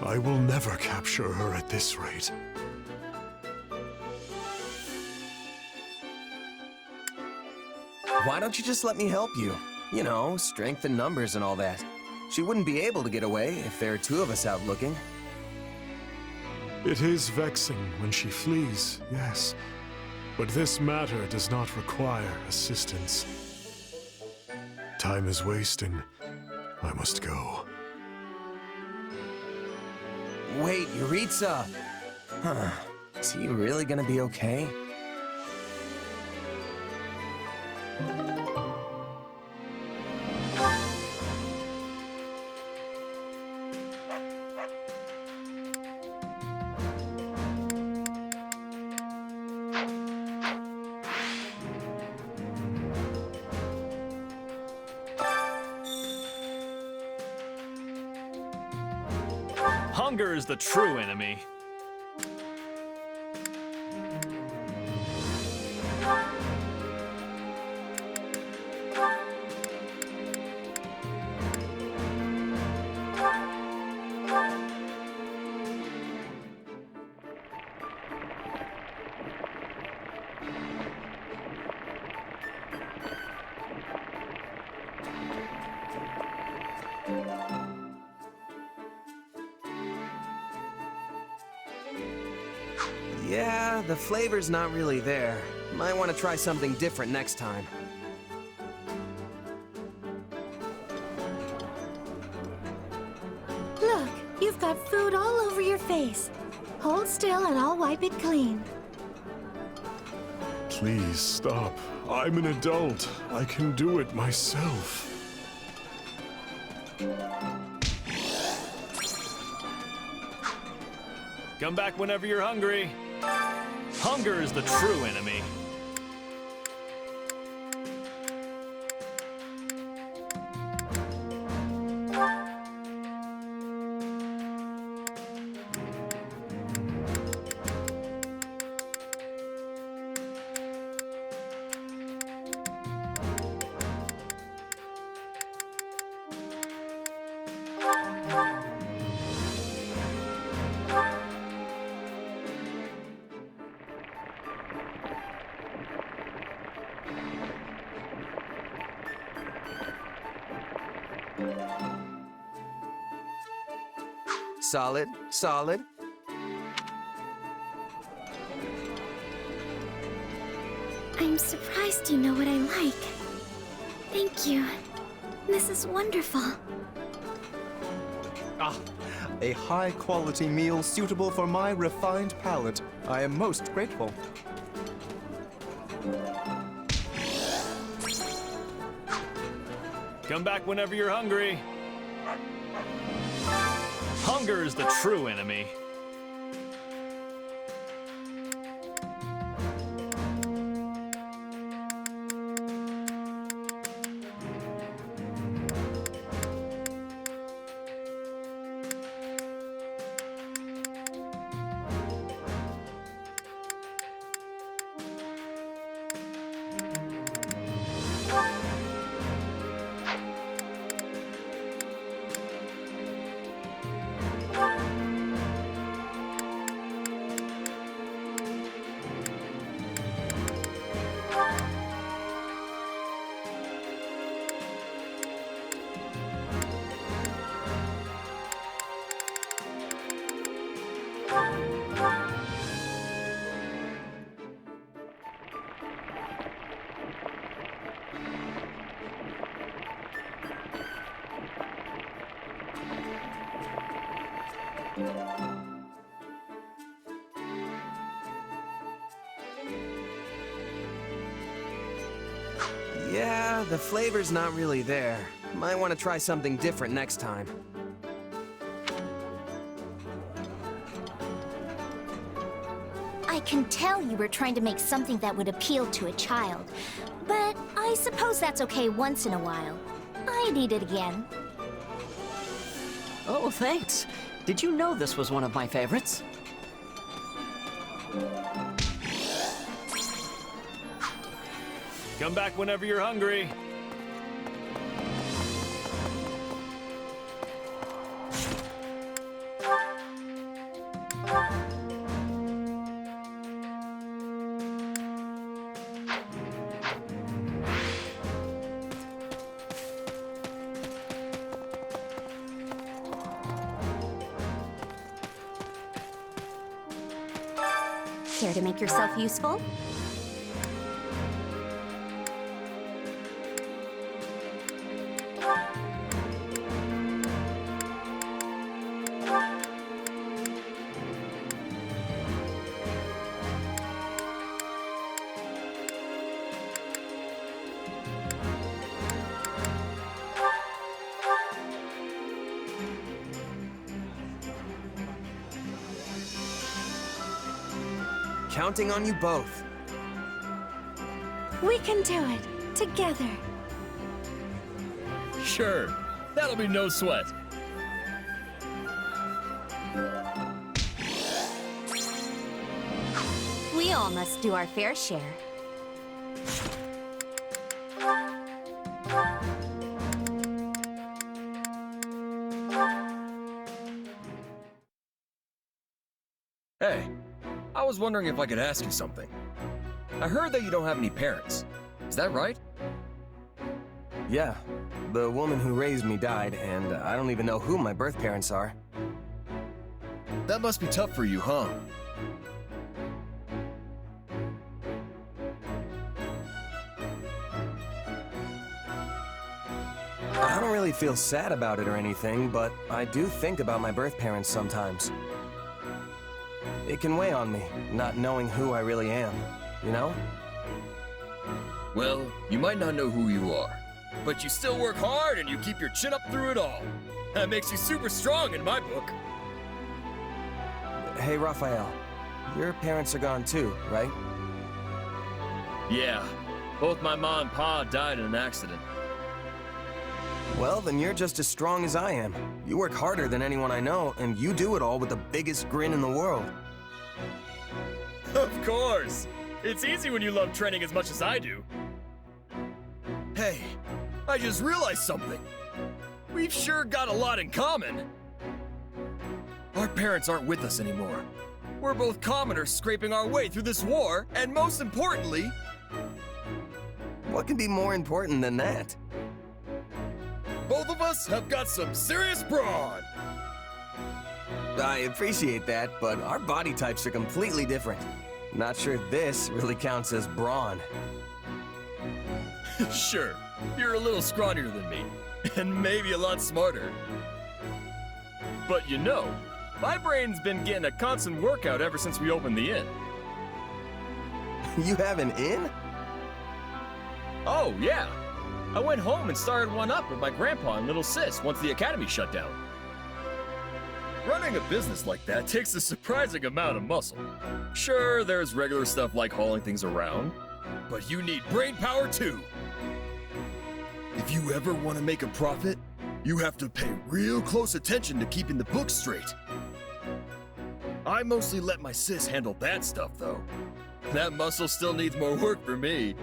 I will never capture her at this rate. Why don't you just let me help you? You know, strength in numbers and all that. She wouldn't be able to get away if there are two of us out looking. It is vexing when she flees, yes. But this matter does not require assistance. Time is wasting. I must go. Wait, Yuritsa! Huh. Is he really gonna be okay? Hunger is the true enemy. Yeah, the flavor's not really there. Might want to try something different next time. Look, you've got food all over your face. Hold still and I'll wipe it clean. Please stop. I'm an adult. I can do it myself. Come back whenever you're hungry. Hunger is the true enemy. Solid, solid. I'm surprised you know what I like. Thank you. This is wonderful. Ah, a high-quality meal suitable for my refined palate. I am most grateful. Come back whenever you're hungry. Hunger is the true enemy. Yeah, the flavor's not really there. Might want to try something different next time. I can tell you were trying to make something that would appeal to a child. But I suppose that's okay once in a while. I'd eat it again. Oh, thanks. Did you know this was one of my favorites? Come back whenever you're hungry. Care to make yourself useful? Counting on you both. We can do it, together. Sure, that'll be no sweat. We all must do our fair share. Hey, I was wondering if I could ask you something. I heard that you don't have any parents. Is that right? Yeah. The woman who raised me died, and I don't even know who my birth parents are. That must be tough for you, huh? I don't really feel sad about it or anything, but I do think about my birth parents sometimes. It can weigh on me, not knowing who I really am, you know? Well, you might not know who you are, but you still work hard and you keep your chin up through it all. That makes you super strong in my book. Hey, Raphael, your parents are gone too, right? Yeah, both my mom and pa died in an accident. Well, then you're just as strong as I am. You work harder than anyone I know, and you do it all with the biggest grin in the world. Of course! It's easy when you love training as much as I do. Hey, I just realized something. We've sure got a lot in common. Our parents aren't with us anymore. We're both commoners scraping our way through this war, and most importantly... What can be more important than that? Both of us have got some serious brawn! I appreciate that, but our body types are completely different. Not sure this really counts as brawn. Sure, you're a little scrawnier than me, and maybe a lot smarter. But you know, my brain's been getting a constant workout ever since we opened the inn. You have an inn? Oh, yeah. I went home and started one up with my grandpa and little sis once the academy shut down. Running a business like that takes a surprising amount of muscle. Sure, there's regular stuff like hauling things around, but you need brain power too. If you ever want to make a profit, you have to pay real close attention to keeping the books straight. I mostly let my sis handle that stuff though. That muscle still needs more work for me.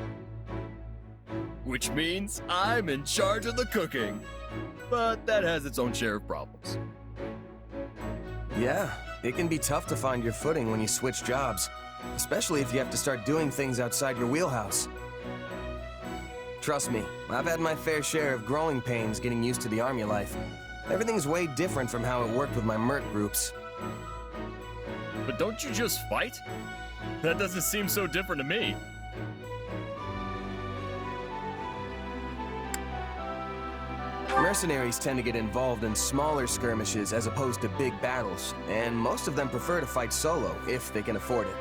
Which means I'm in charge of the cooking. But that has its own share of problems. Yeah, it can be tough to find your footing when you switch jobs, especially if you have to start doing things outside your wheelhouse. Trust me, I've had my fair share of growing pains getting used to the army life. Everything's way different from how it worked with my merc groups. But don't you just fight? That doesn't seem so different to me. Mercenaries tend to get involved in smaller skirmishes as opposed to big battles, and most of them prefer to fight solo if they can afford it.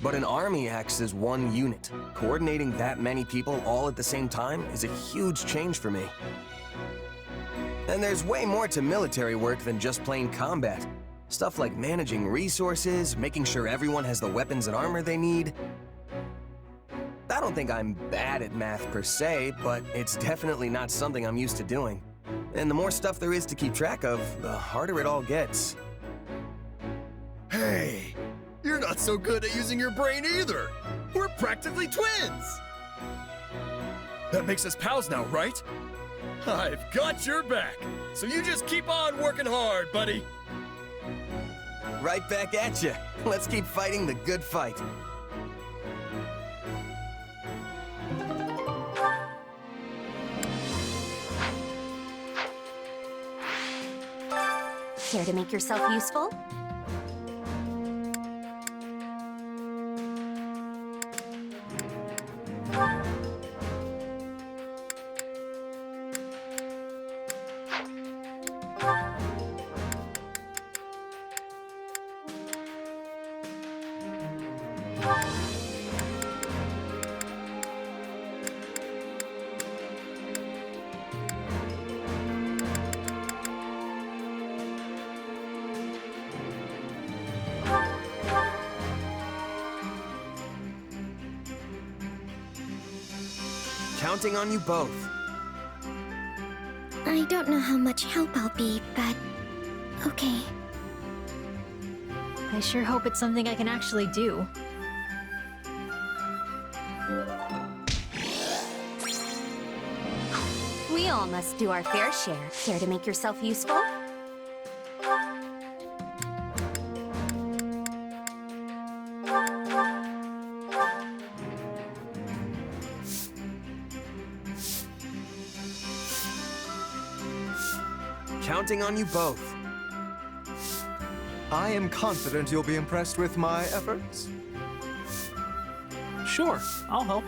But an army acts as one unit. Coordinating that many people all at the same time is a huge change for me. And there's way more to military work than just plain combat. Stuff like managing resources, making sure everyone has the weapons and armor they need. I don't think I'm bad at math per se, but it's definitely not something I'm used to doing. And the more stuff there is to keep track of, the harder it all gets. Hey, you're not so good at using your brain either. We're practically twins. That makes us pals now, right? I've got your back, so you just keep on working hard, buddy. Right back at you. Let's keep fighting the good fight. Care to make yourself useful? Counting on you both. I don't know how much help I'll be, but okay. I sure hope it's something I can actually do. We all must do our fair share. Care to make yourself useful? Counting on you both. I am confident you'll be impressed with my efforts. Sure, I'll help.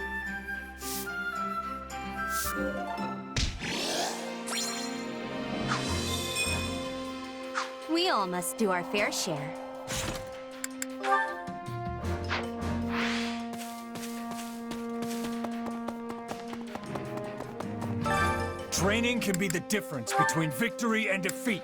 We all must do our fair share. Training can be the difference between victory and defeat.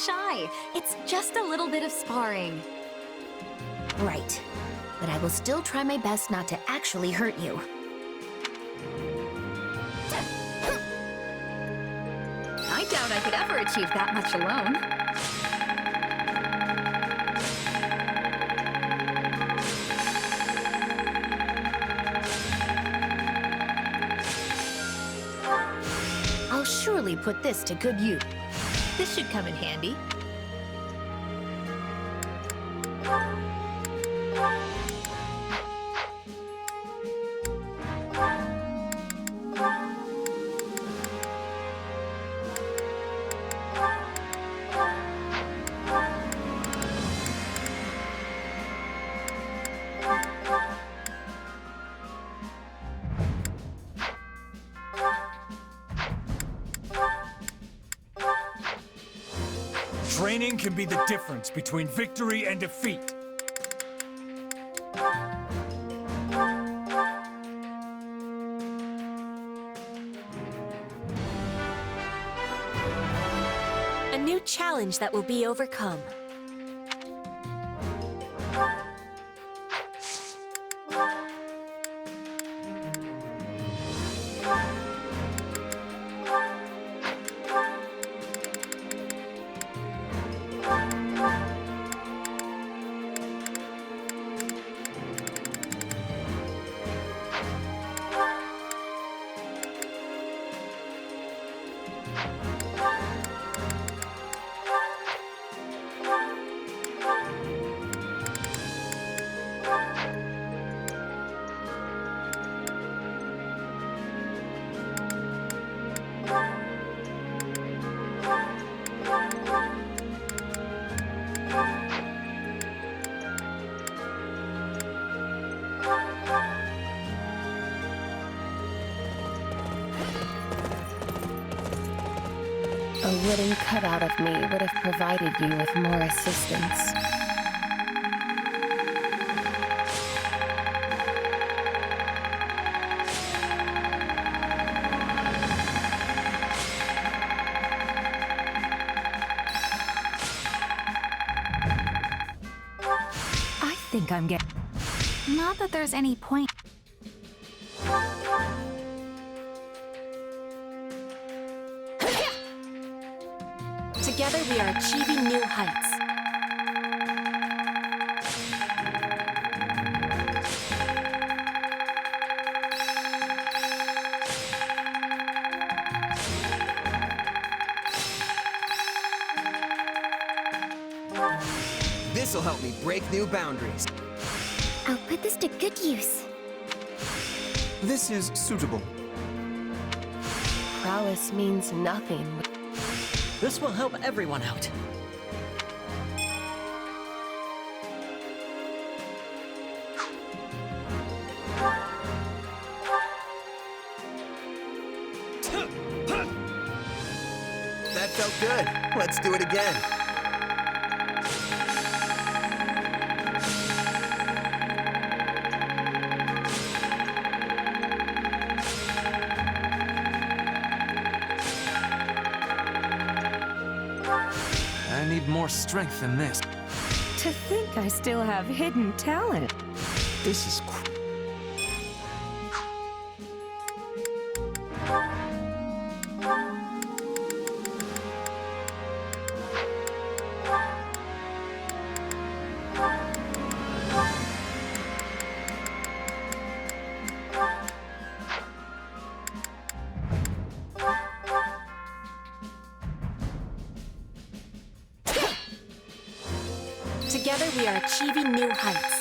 shy. It's just a little bit of sparring. Right. But I will still try my best not to actually hurt you. I doubt I could ever achieve that much alone. I'll surely put this to good use. This should come in handy. Training can be the difference between victory and defeat. A new challenge that will be overcome. A wooden cutout of me would have provided you with more assistance. I think I'm getting... Not that there's any point. Together we are achieving new heights. This'll help me break new boundaries. I'll put this to good use. This is suitable. Prowess means nothing. This will help everyone out. That felt good. Let's do it again. I need more strength than this. To think I still have hidden talent. This is Together we are achieving new heights.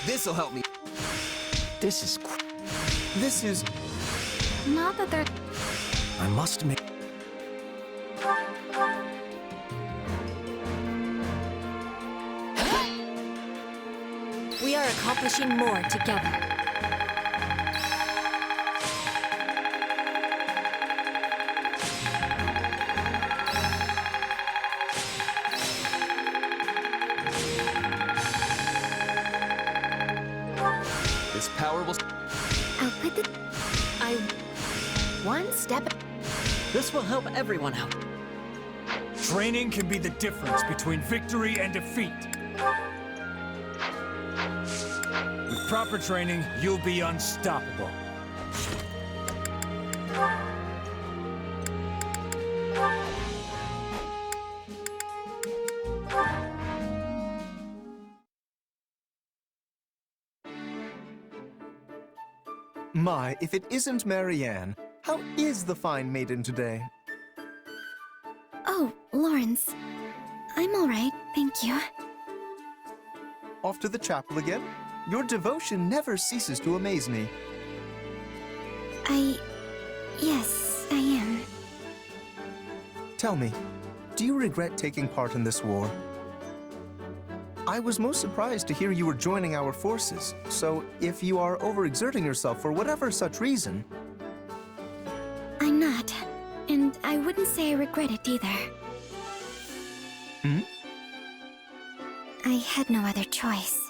This'll help me. This is... Not that they're... I must make... We are accomplishing more together. This power will... I'll put the... One step... This will help everyone out. Training can be the difference between victory and defeat. With proper training, you'll be unstoppable. My, if it isn't Marianne, how is the fine maiden today? Oh, Lawrence. I'm all right, thank you. Off to the chapel again? Your devotion never ceases to amaze me. Yes, I am. Tell me, do you regret taking part in this war? I was most surprised to hear you were joining our forces, so if you are overexerting yourself for whatever such reason... I'm not, and I wouldn't say I regret it either. Hmm? I had no other choice.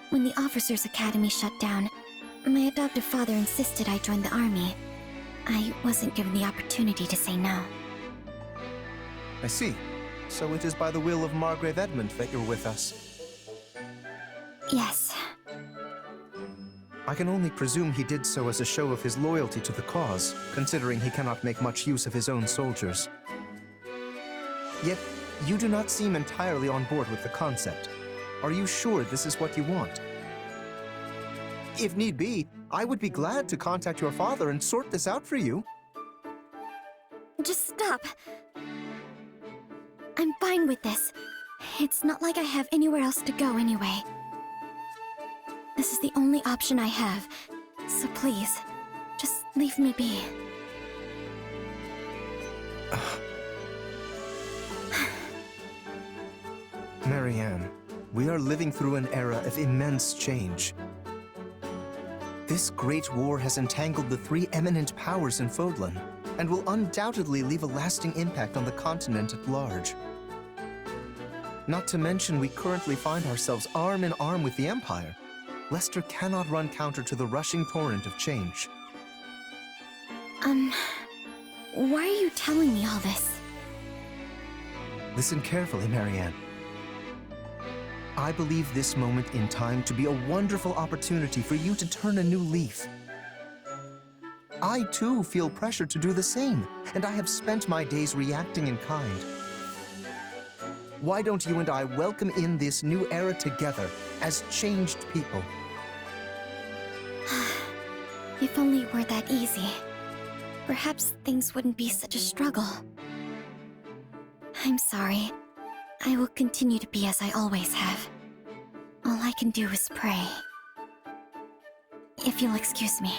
When the Officers' Academy shut down, my adoptive father insisted I join the army. I wasn't given the opportunity to say no. I see. So it is by the will of Margrave Edmund that you're with us. Yes. I can only presume he did so as a show of his loyalty to the cause, considering he cannot make much use of his own soldiers. Yet, you do not seem entirely on board with the concept. Are you sure this is what you want? If need be, I would be glad to contact your father and sort this out for you. Just stop. I'm fine with this. It's not like I have anywhere else to go anyway. This is the only option I have, so please, just leave me be. Marianne, we are living through an era of immense change. This great war has entangled the three eminent powers in Fodlan, and will undoubtedly leave a lasting impact on the continent at large. Not to mention we currently find ourselves arm in arm with the Empire. Leicester cannot run counter to the rushing torrent of change. Why are you telling me all this? Listen carefully, Marianne. I believe this moment in time to be a wonderful opportunity for you to turn a new leaf. I too feel pressure to do the same, and I have spent my days reacting in kind. Why don't you and I welcome in this new era together as changed people? If only it were that easy. Perhaps things wouldn't be such a struggle. I'm sorry. I will continue to be as I always have. All I can do is pray. If you'll excuse me.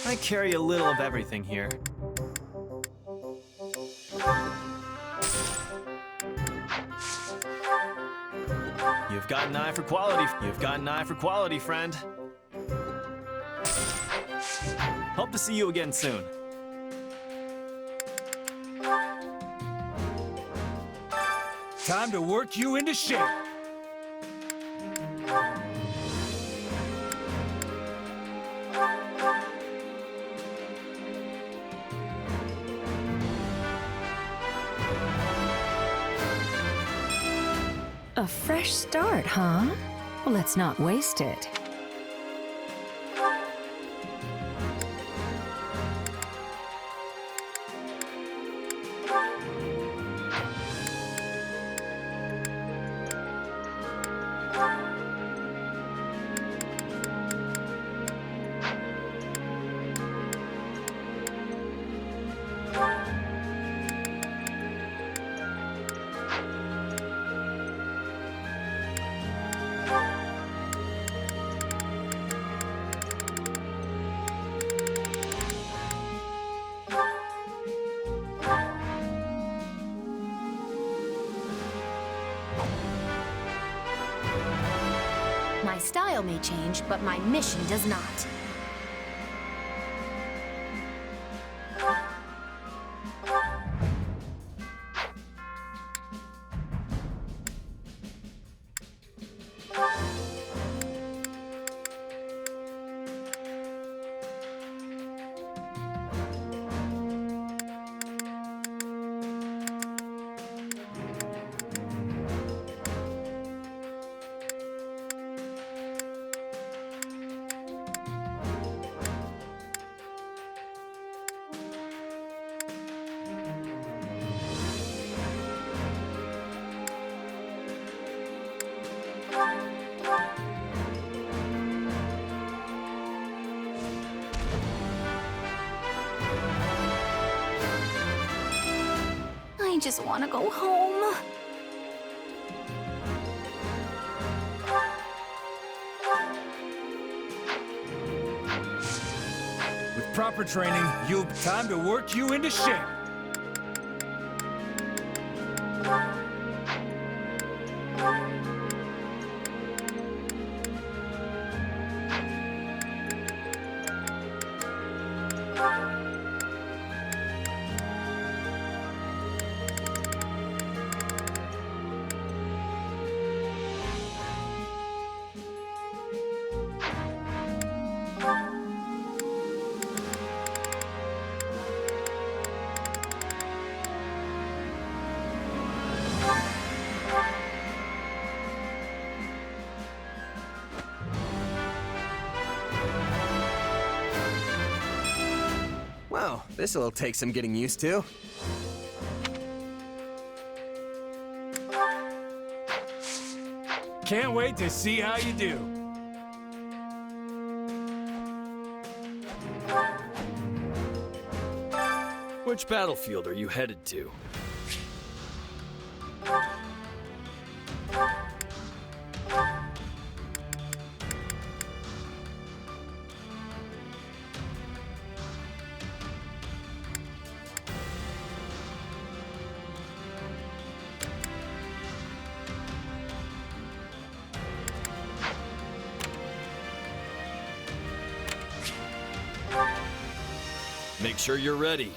I carry a little of everything here. You've got an eye for quality. You've got an eye for quality, friend. Hope to see you again soon. Time to work you into shape. A fresh start, huh? Well, let's not waste it. style may change, but my mission does not. I just want to go home. With proper training, you'll have time to work you into shape. Wow, this'll take some getting used to. Can't wait to see how you do. Which battlefield are you headed to? Make sure you're ready.